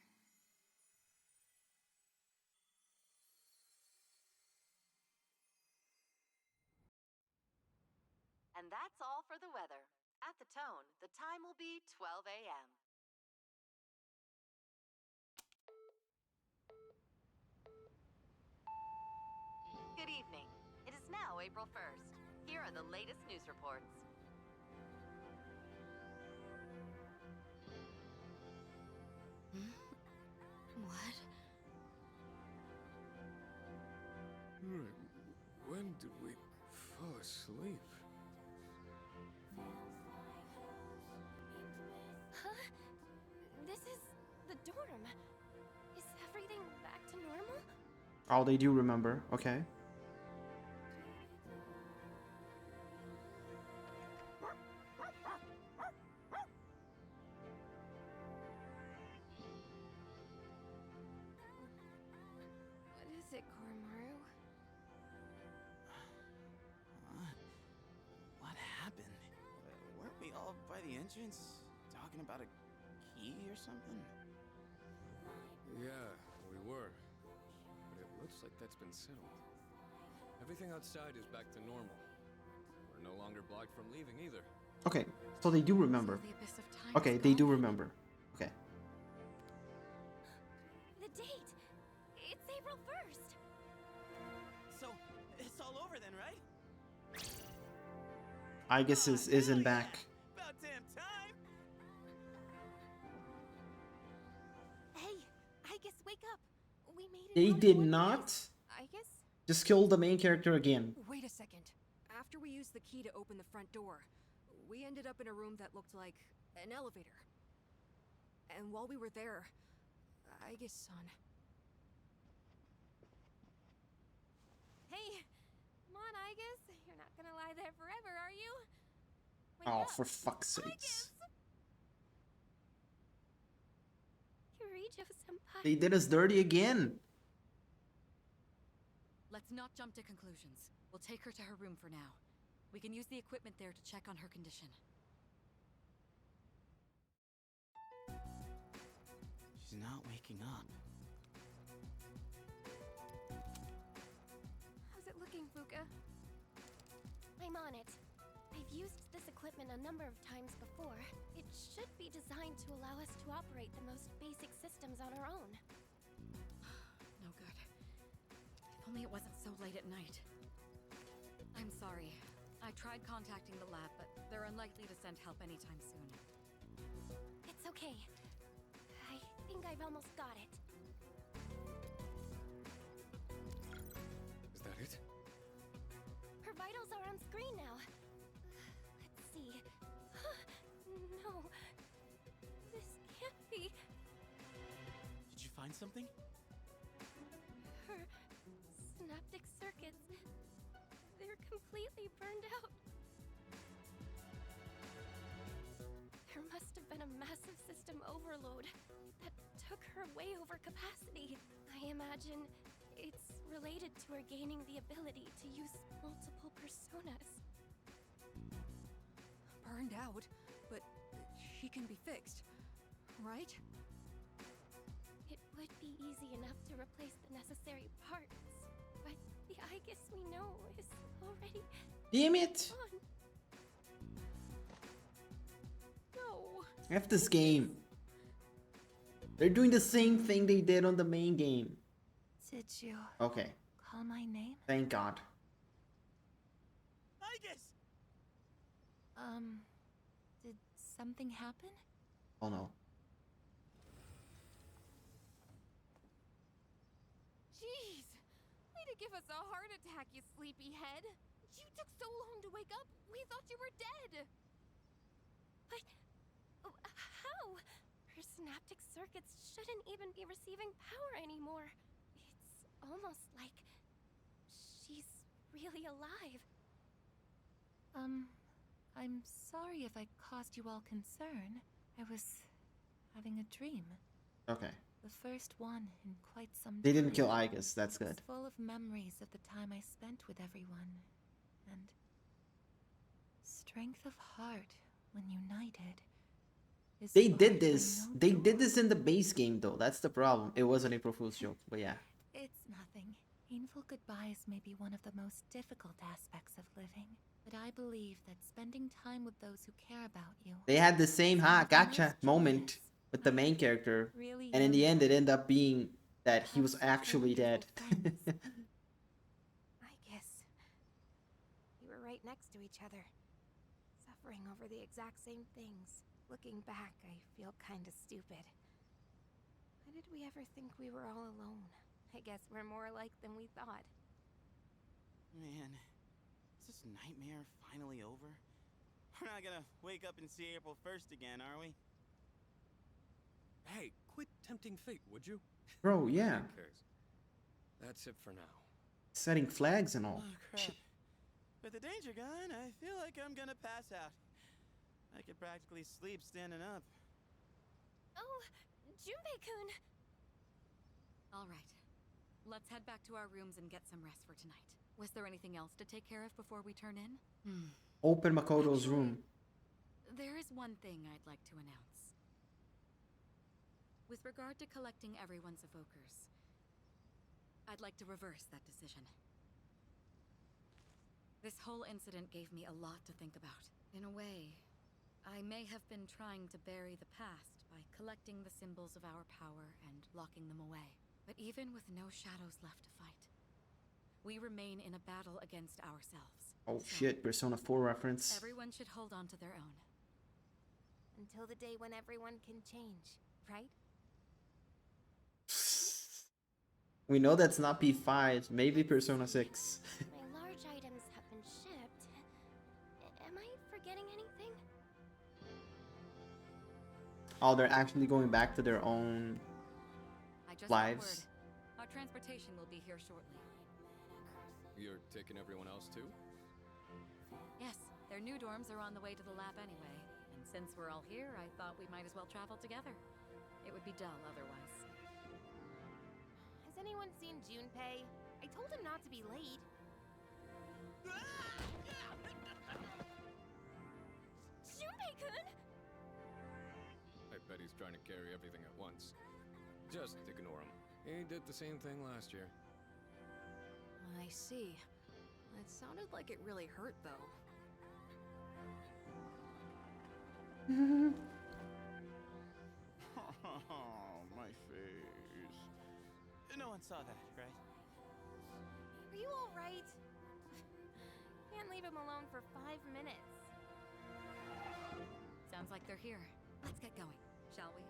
And that's all for the weather. At the tone, the time will be 12 a.m. Good evening. It is now April 1st. Here are the latest news reports. What? When did we fall asleep? Huh? This is the dorm. Is everything back to normal? Oh, they do remember. Okay. What is it, Koromaru? What happened? Weren't we all by the entrance talking about a key or something? Yeah, we were. But it looks like that's been settled. Everything outside is back to normal. We're no longer blocked from leaving either. Okay, so they do remember. So the abyss of time Okay, is they do gone? remember. Okay. The date! It's April 1st! So, it's all over then, right? Aigis isn't back. About damn time! Hey, Aigis, wake up! We made it They out in did one not piece. Aigis? just kill the main character again. Wait a second. After we used the key to open the front door, we ended up in a room that looked like an elevator. And while we were there, Aigis-san. Hey! Come on, Aigis. You're not gonna lie there forever, are you? Wake Oh, up. for fuck's sakes. Kirijo-senpai. They did us dirty again. Let's not jump to conclusions. We'll take her to her room for now. We can use the equipment there to check on her condition. She's not waking up. How's it looking, Fuka? I'm on it. I've used this equipment a number of times before. It should be designed to allow us to operate the most basic systems on our own. No good. If only it wasn't so late at night. I'm sorry. I tried contacting the lab, but they're unlikely to send help anytime soon. It's okay. I think I've almost got it. Is that it? Her vitals are on screen now. Let's see. No. This can't be. Did you find something? Her synaptic circuits. They're completely burned out. There must have been a massive system overload that took her way over capacity. I imagine it's related to her gaining the ability to use multiple personas. Burned out, but she can be fixed, right? It would be easy enough to replace the necessary parts, but the Aigis we know is already Damn it! gone. No. F this game. They're doing the same thing they did on the main game. Did you Okay, call my name? thank God. Aigis! Did something happen? Oh no. Jeez. to give us a heart attack, you sleepyhead. You took so long to wake up, we thought you were dead. But how? Her synaptic circuits shouldn't even be receiving power anymore. It's almost like she's really alive. I'm sorry if I caused you all concern. I was having a dream. Okay. The first one in quite some time. They didn't kill Aigis. That's good. It's full of memories of the time I spent with everyone. And strength of heart when united. They did this. They did this in the base game, though. That's the problem. It was an April Fool's joke, but yeah. It's nothing. Painful goodbyes may be one of the most difficult aspects of living, but I believe that spending time with those who care about you. They had the same gotcha moment with the main character, Really, and in the end, it ended up being that he was actually dead. I guess we were right next to each other, suffering over the exact same things. Looking back, I feel kinda stupid. Why did we ever think we were all alone? I guess we're more alike than we thought. Man, is this nightmare finally over? We're not gonna wake up and see April 1st again, are we? Hey, quit tempting fate, would you? Bro, yeah. Who cares? That's it for now. Setting flags and all. Oh, crap. With the danger gone, I feel like I'm gonna pass out. I could practically sleep standing up. Oh, Junpei-kun! All right. Let's head back to our rooms and get some rest for tonight. Was there anything else to take care of before we turn in? Open Makoto's room. There is one thing I'd like to announce. With regard to collecting everyone's evokers, I'd like to reverse that decision. This whole incident gave me a lot to think about. In a way, I may have been trying to bury the past by collecting the symbols of our power and locking them away. But even with no shadows left to fight, we remain in a battle against ourselves. Oh shit, Persona 4 reference. Everyone should hold on to their own. Until the day when everyone can change, right? We know that's not P5, maybe Persona 6. My large items have been shipped. Am I forgetting anything? Oh, they're actually going back to their own I just got lives. word. Our transportation will be here shortly. You're taking everyone else too? Yes, their new dorms are on the way to the lab anyway. And since we're all here, I thought we might as well travel together. It would be dull otherwise. Has anyone seen Junpei? I told him not to be late. Junpei-kun! I bet he's trying to carry everything at once. Just ignore him. He did the same thing last year. I see. It sounded like it really hurt, though. Oh, my face. No one saw that, right? Are you alright? Can't leave him alone for 5 minutes. Sounds like they're here. Let's get going, shall we?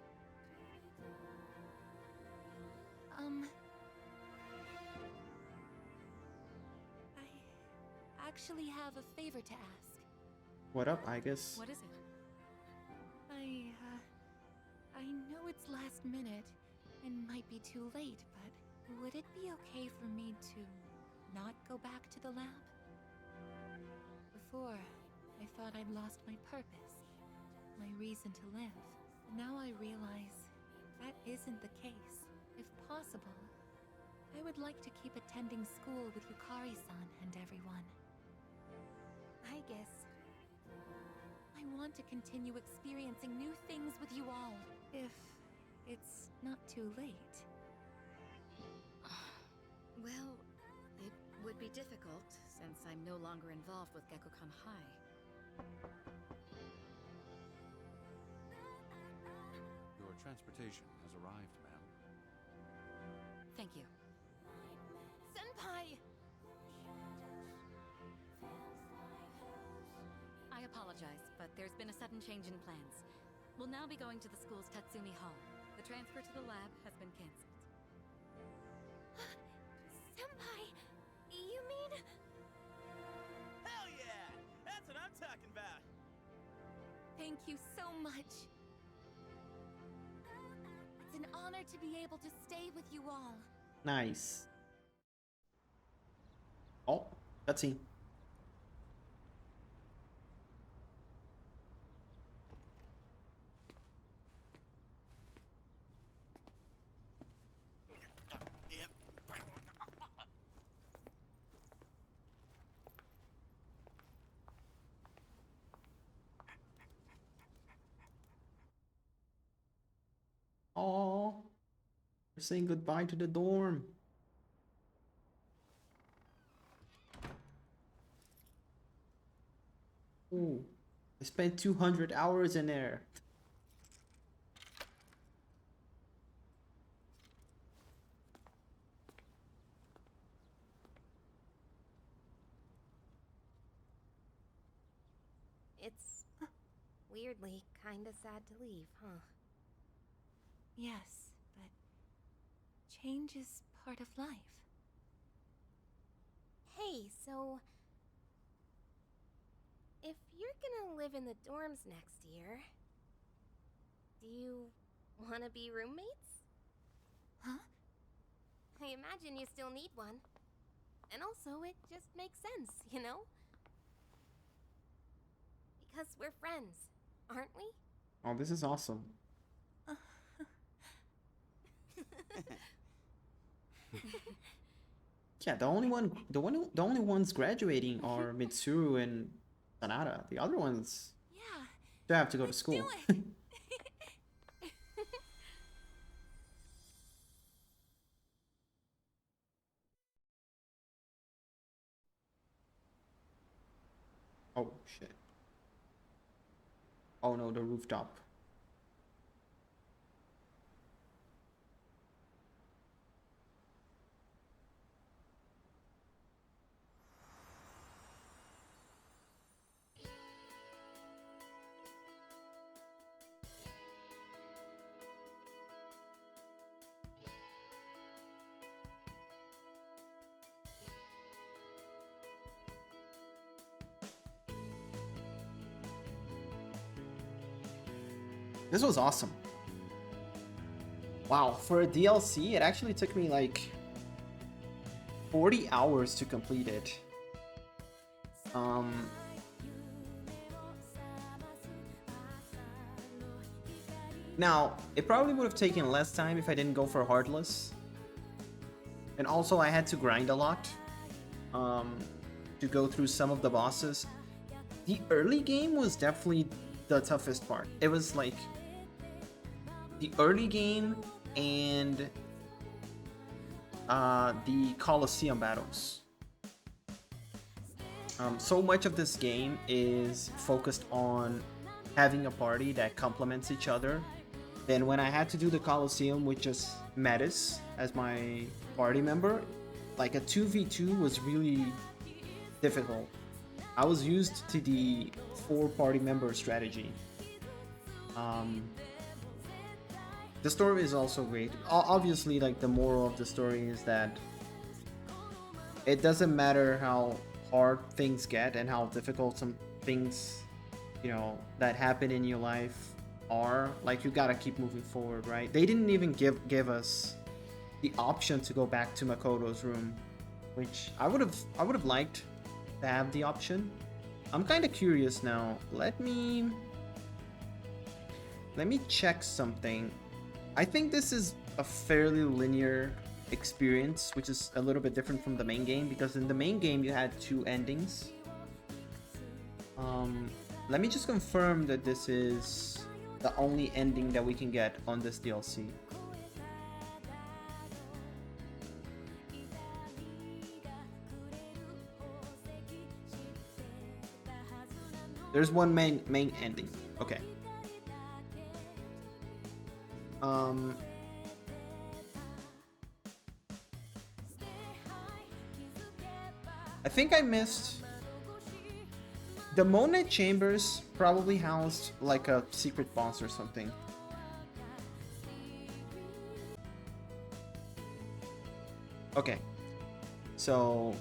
I actually have a favor to ask. What up, Aigis? What is it? I know it's last minute and might be too late, but would it be okay for me to not go back to the lab? Before, I thought I'd lost my purpose, my reason to live. Now I realize that isn't the case. If possible, I would like to keep attending school with Yukari-san and everyone. I guess. I want to continue experiencing new things with you all, if it's not too late. Well, it would be difficult, since I'm no longer involved with Gekkoukan High. Your transportation has arrived, ma'am. Thank you. Senpai! I apologize, but there's been a sudden change in plans. We'll now be going to the school's Tatsumi Hall. The transfer to the lab has been cancelled. Senpai! you so much. It's an honor to be able to stay with you all. Nice. Oh, cutscene. Oh, we're saying goodbye to the dorm. Ooh, I spent 200 hours in there. It's weirdly kinda sad to leave, huh? Yes, but change is part of life. Hey, so if you're gonna live in the dorms next year, do you wanna be roommates? Huh? I imagine you still need one. And also, it just makes sense, you know? Because we're friends, aren't we? Oh, this is awesome. Yeah, the only ones graduating are Mitsuru and Sanada. The other ones, Yeah, they have to go to let's school. do it. Oh shit. Oh no, the rooftop. This was awesome. Wow, for a DLC, it actually took me like 40 hours to complete it. Now, it probably would have taken less time if I didn't go for Heartless. And also, I had to grind a lot to go through some of the bosses. The early game was definitely the toughest part. It was like the early game and the Colosseum battles. So much of this game is focused on having a party that complements each other. Then when I had to do the Colosseum with just Metis as my party member, like a 2v2 was really difficult. I was used to the 4 party member strategy. The story is also great. Obviously, like, the moral of the story is that it doesn't matter how hard things get and how difficult some things, you know, that happen in your life are. Like, you gotta keep moving forward, right? They didn't even give us the option to go back to Makoto's room, which I would have liked to have the option. I'm kind of curious now. Let me check something. I think this is a fairly linear experience, which is a little bit different from the main game, because in the main game you had 2 endings. Let me just confirm that this is the only ending that we can get on this DLC. There's one main ending. Okay. I think I missed. The Monet Chambers probably housed like a secret boss or something. Okay. So,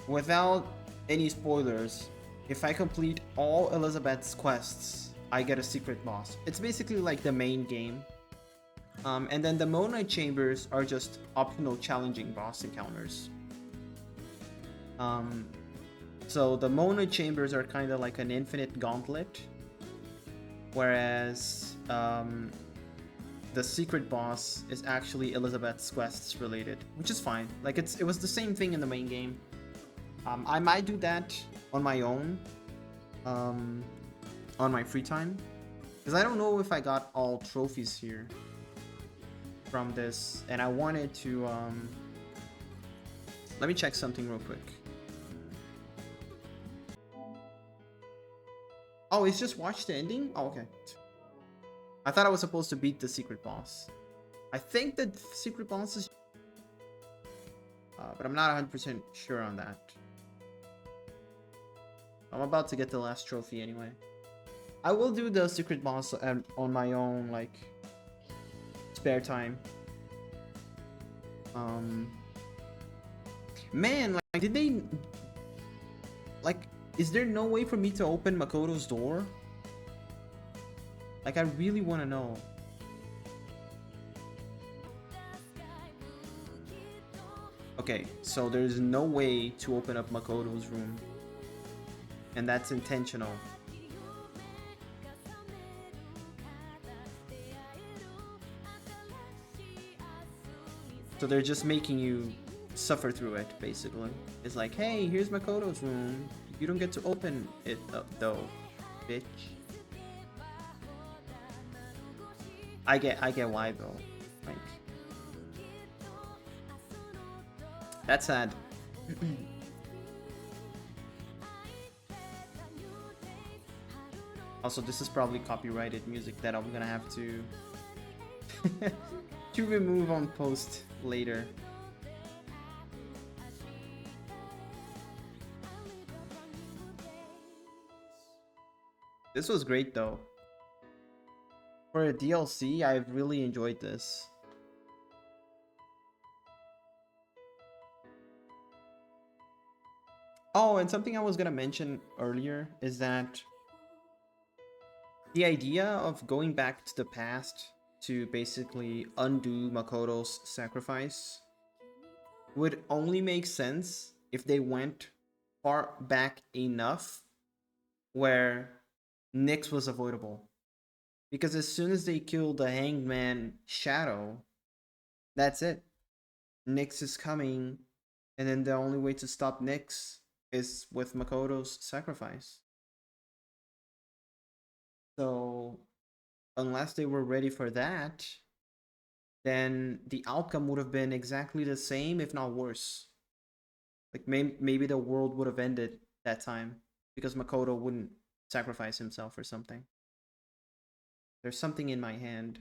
without any spoilers, if I complete all Elizabeth's quests, I get a secret boss. It's basically like the main game. And then the Mona Chambers are just optional challenging boss encounters. So the Mona Chambers are kind of like an infinite gauntlet, whereas the secret boss is actually Elizabeth's quests related, which is fine. Like it was the same thing in the main game. I might do that on my own, on my free time, because I don't know if I got all trophies here from this, and I wanted to let me check something real quick. Oh, it's just watch the ending? Oh, okay. I thought I was supposed to beat the secret boss. I think the secret boss is but I'm not 100% sure on that. I'm about to get the last trophy anyway. I will do the secret boss on my own, like, spare time. Man, like, did they... Like, is there no way for me to open Makoto's door? Like, I really want to know. Okay, so there's no way to open up Makoto's room. And that's intentional. So they're just making you suffer through it, basically. It's like, hey, here's Makoto's room. You don't get to open it up, though, bitch. I get why, though. Like, that's sad. Also, this is probably copyrighted music that I'm gonna have to to remove on post later. This was great though. For a DLC, I've really enjoyed this. Oh, and something I was gonna mention earlier is that the idea of going back to the past to basically undo Makoto's sacrifice would only make sense if they went far back enough where Nyx was avoidable. Because as soon as they kill the Hangman Shadow, that's it. Nyx is coming, and then the only way to stop Nyx is with Makoto's sacrifice. So, unless they were ready for that, then the outcome would have been exactly the same, if not worse. Like, maybe the world would have ended that time because Makoto wouldn't sacrifice himself or something. There's something in my hand.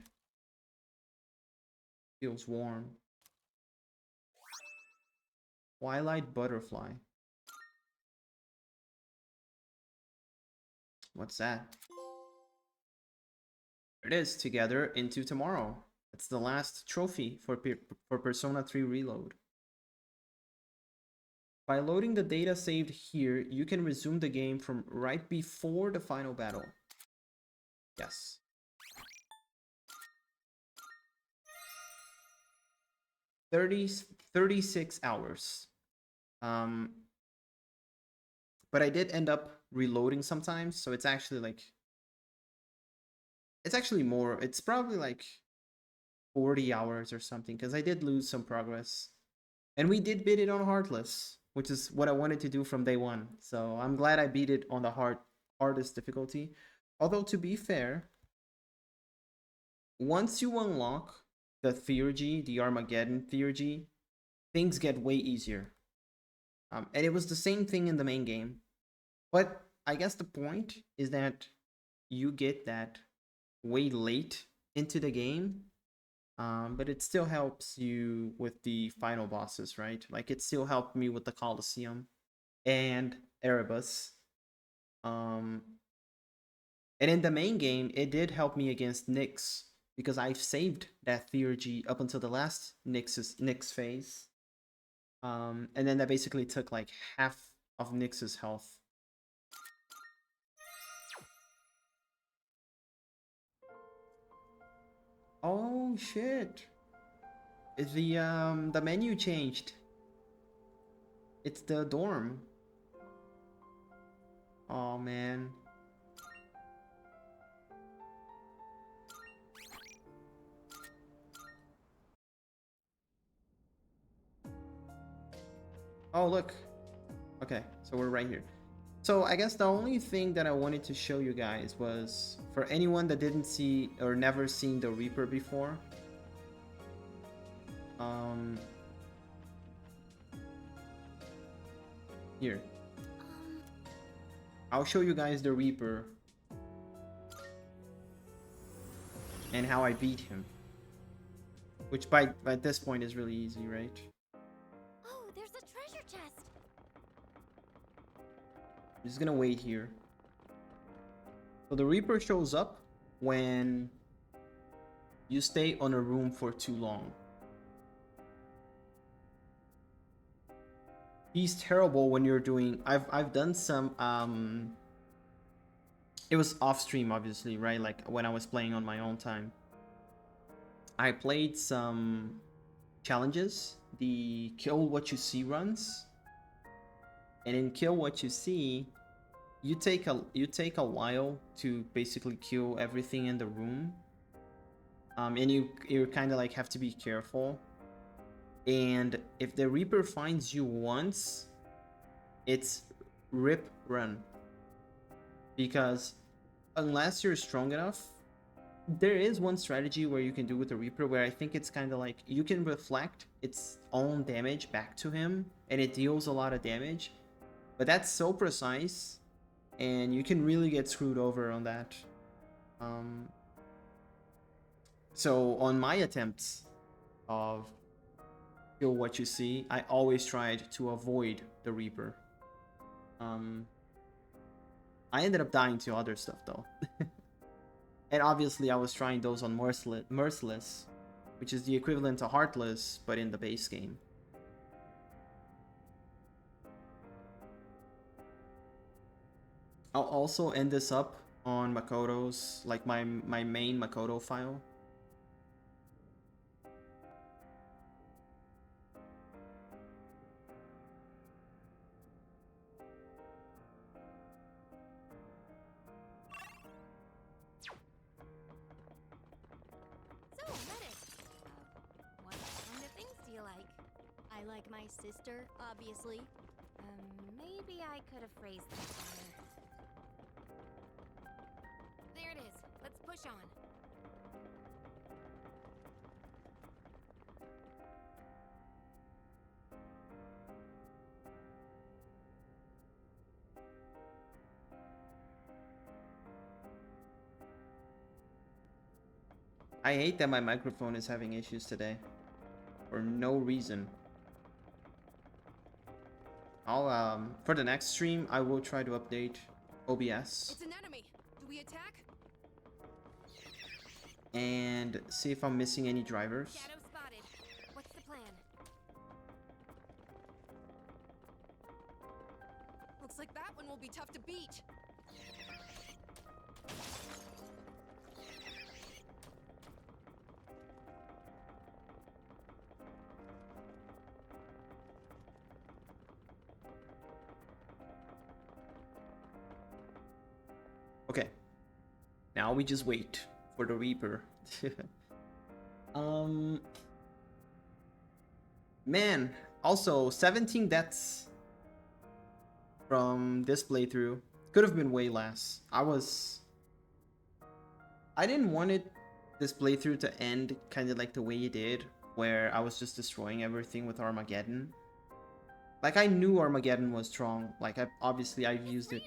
Feels warm. Twilight Butterfly. What's that? There it is. Together into tomorrow. It's the last trophy for Persona 3 Reload. By loading the data saved here, you can resume the game from right before the final battle. Yes. Thirty 36 hours. But I did end up reloading sometimes, so it's actually like... It's actually more. It's probably like 40 hours or something, because I did lose some progress. And we did beat it on Heartless, which is what I wanted to do from day one. So I'm glad I beat it on the hardest difficulty. Although, to be fair, once you unlock the Theurgy, the Armageddon Theurgy, things get way easier. And it was the same thing in the main game. But I guess the point is that you get that way late into the game. But it still helps you with the final bosses, right? Like, it still helped me with the Colosseum and Erebus. And in the main game, it did help me against Nyx, because I've saved that Theurgy up until the last Nyx phase. And then that basically took like half of Nyx's health. Oh shit. The menu changed. It's the dorm. Oh man. Oh look. Okay, so we're right here. So I guess the only thing that I wanted to show you guys was for anyone that didn't see or never seen the Reaper before. Here. I'll show you guys the Reaper and how I beat him. Which by this point is really easy, right? Oh, there's a treasure chest. I'm just gonna wait here. So the Reaper shows up when you stay on a room for too long. He's terrible when you're doing... I've done some... It was off stream, obviously, right? Like when I was playing on my own time. I played some challenges. The Kill What You See runs. And in Kill What You See, you take a while to basically kill everything in the room. And you kind of like have to be careful. And if the Reaper finds you once, it's rip run. Because unless you're strong enough, there is one strategy where you can do with the Reaper where I think it's kind of like you can reflect its own damage back to him and it deals a lot of damage. But that's so precise and you can really get screwed over on that. So on my attempts of Kill What You See, I always tried to avoid the Reaper. I ended up dying to other stuff though. And obviously I was trying those on Merciless, which is the equivalent to Heartless, but in the base game. I'll also end this up on Makoto's, like my main Makoto file. I like my sister, obviously. Maybe I could have phrased that better. There it is. Let's push on. I hate that my microphone is having issues today. For no reason. I'll for the next stream I will try to update OBS. It's an enemy. Do we attack? And see if I'm missing any drivers. Shadow spotted. What's the plan? Looks like that one will be tough to beat. Okay. Now we just wait for the Reaper. Man, also 17 deaths from this playthrough. Could have been way less. I didn't want this playthrough to end kind of like the way it did, where I was just destroying everything with Armageddon. Like I knew Armageddon was strong. Like obviously I've used it.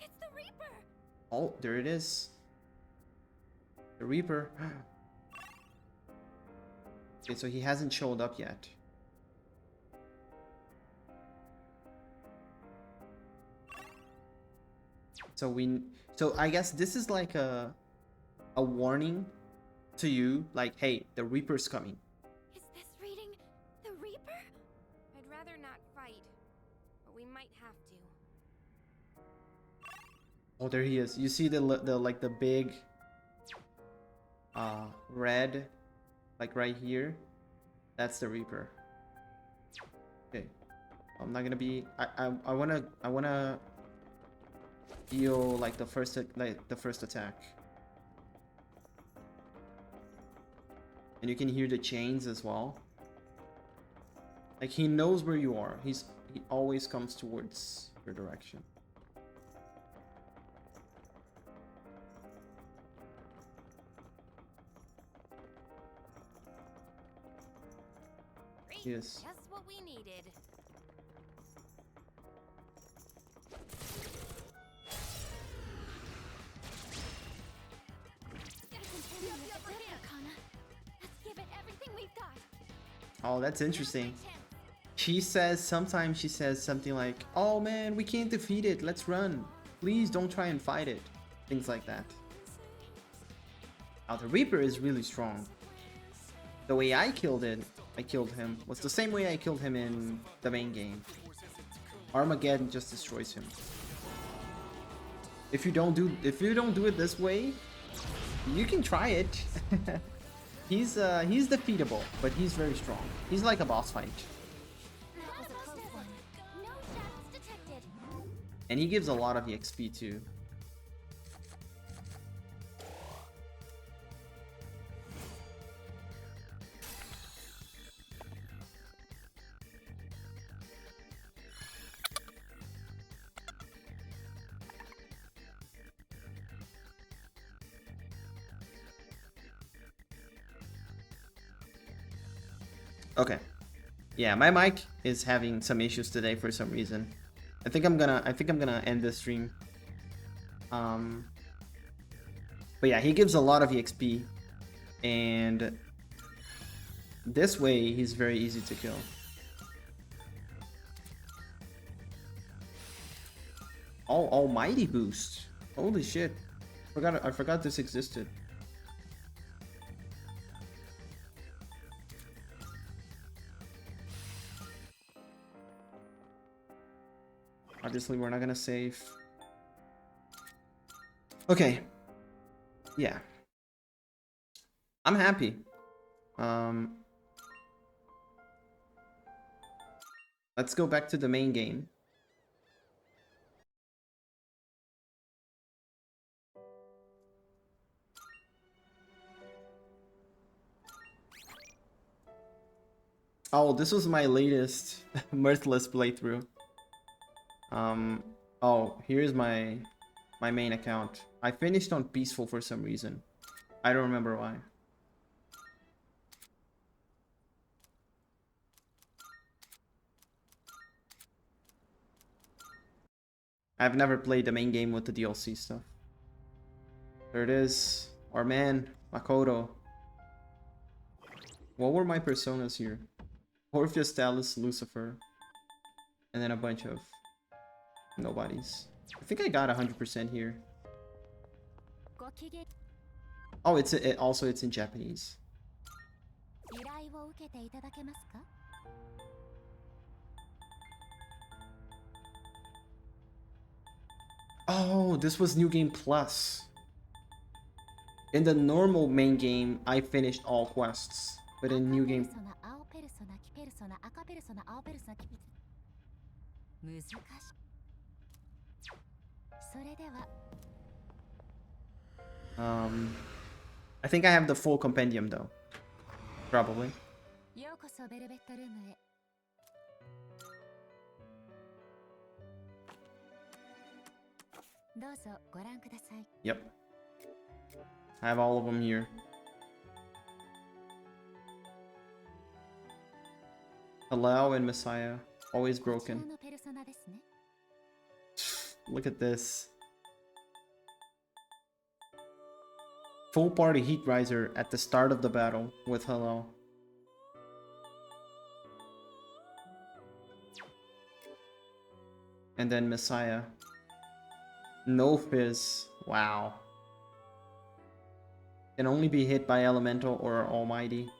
It's the Reaper. Oh, there it is. The Reaper. Okay, so he hasn't showed up yet. So I guess this is like a warning to you, like, hey, the Reaper's coming. Is this reading the Reaper? I'd rather not fight, but we might have to. Oh, there he is. You see the like the big red, like right here, that's the Reaper. Okay, I'm not gonna be. I wanna deal like the first attack, and you can hear the chains as well. Like he knows where you are. He always comes towards your direction. Great. Yes. Just what we needed. Let's give it everything we've got. Oh, that's interesting. She says, sometimes she says something like, oh man, we can't defeat it, let's run. Please don't try and fight it. Things like that. Now the Reaper is really strong. The way I killed him was the same way I killed him in the main game. Armageddon just destroys him. If you don't do it this way, you can try it. He's defeatable, but he's very strong. He's like a boss fight. And he gives a lot of EXP too. Okay. Yeah, my mic is having some issues today for some reason. I think I'm gonna end this stream. But yeah, he gives a lot of EXP, and this way he's very easy to kill. Almighty boost! Holy shit! I forgot this existed. Obviously, we're not gonna save. Okay. Yeah. I'm happy. Let's go back to the main game. Oh, this was my latest Mirthless playthrough. Oh, here's my main account. I finished on peaceful for some reason. I don't remember why. I've never played the main game with the DLC stuff. There it is. Our man, Makoto. What were my personas here? Orpheus, Talus, Lucifer. And then a bunch of nobodies. I think I got 100% here. Oh, it's in Japanese. Oh, this was New Game Plus. In the normal main game, I finished all quests, but in New Game... I think I have the full compendium though. Probably. Yep. I have all of them here. Allow and Messiah, always broken. Look at this. Full party heat riser at the start of the battle with Hello. And then Messiah. No fizz. Wow. Can only be hit by Elemental or Almighty.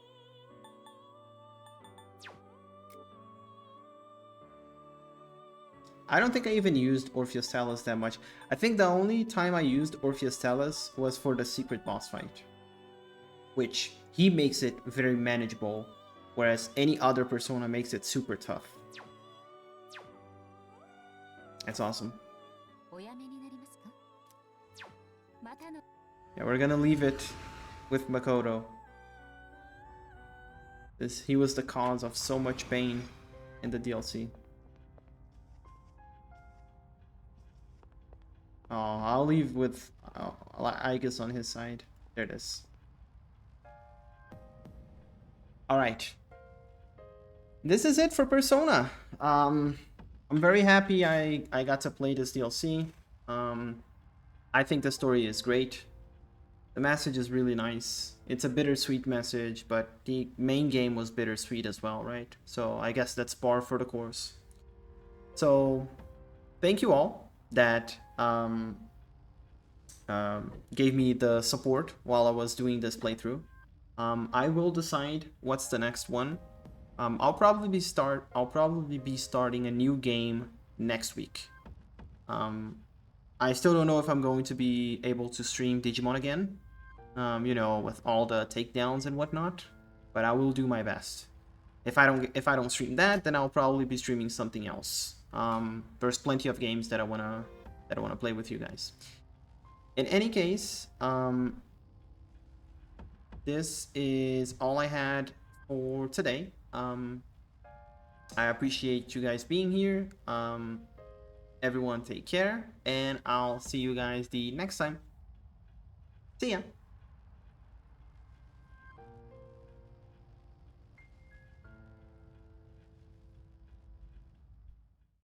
I don't think I even used Orpheus Talus that much. I think the only time I used Orpheus Talus was for the secret boss fight. which he makes it very manageable, whereas any other Persona makes it super tough. That's awesome. Yeah, we're gonna leave it with Makoto. He was the cause of so much pain in the DLC. Oh, I'll leave with Aigis on his side. There it is. Alright. This is it for Persona. I'm very happy I got to play this DLC. I think the story is great. The message is really nice. It's a bittersweet message, but the main game was bittersweet as well, right? So I guess that's par for the course. So thank you all that gave me the support while I was doing this playthrough. I will decide what's the next one. I'll probably be starting a new game next week. I still don't know if I'm going to be able to stream Digimon again, you know, with all the takedowns and whatnot, but I will do my best. If I don't stream that, then I'll probably be streaming something else. There's plenty of games that I wanna play with you guys. In any case, this is all I had for today. I appreciate you guys being here. Everyone take care, and I'll see you guys the next time. See ya!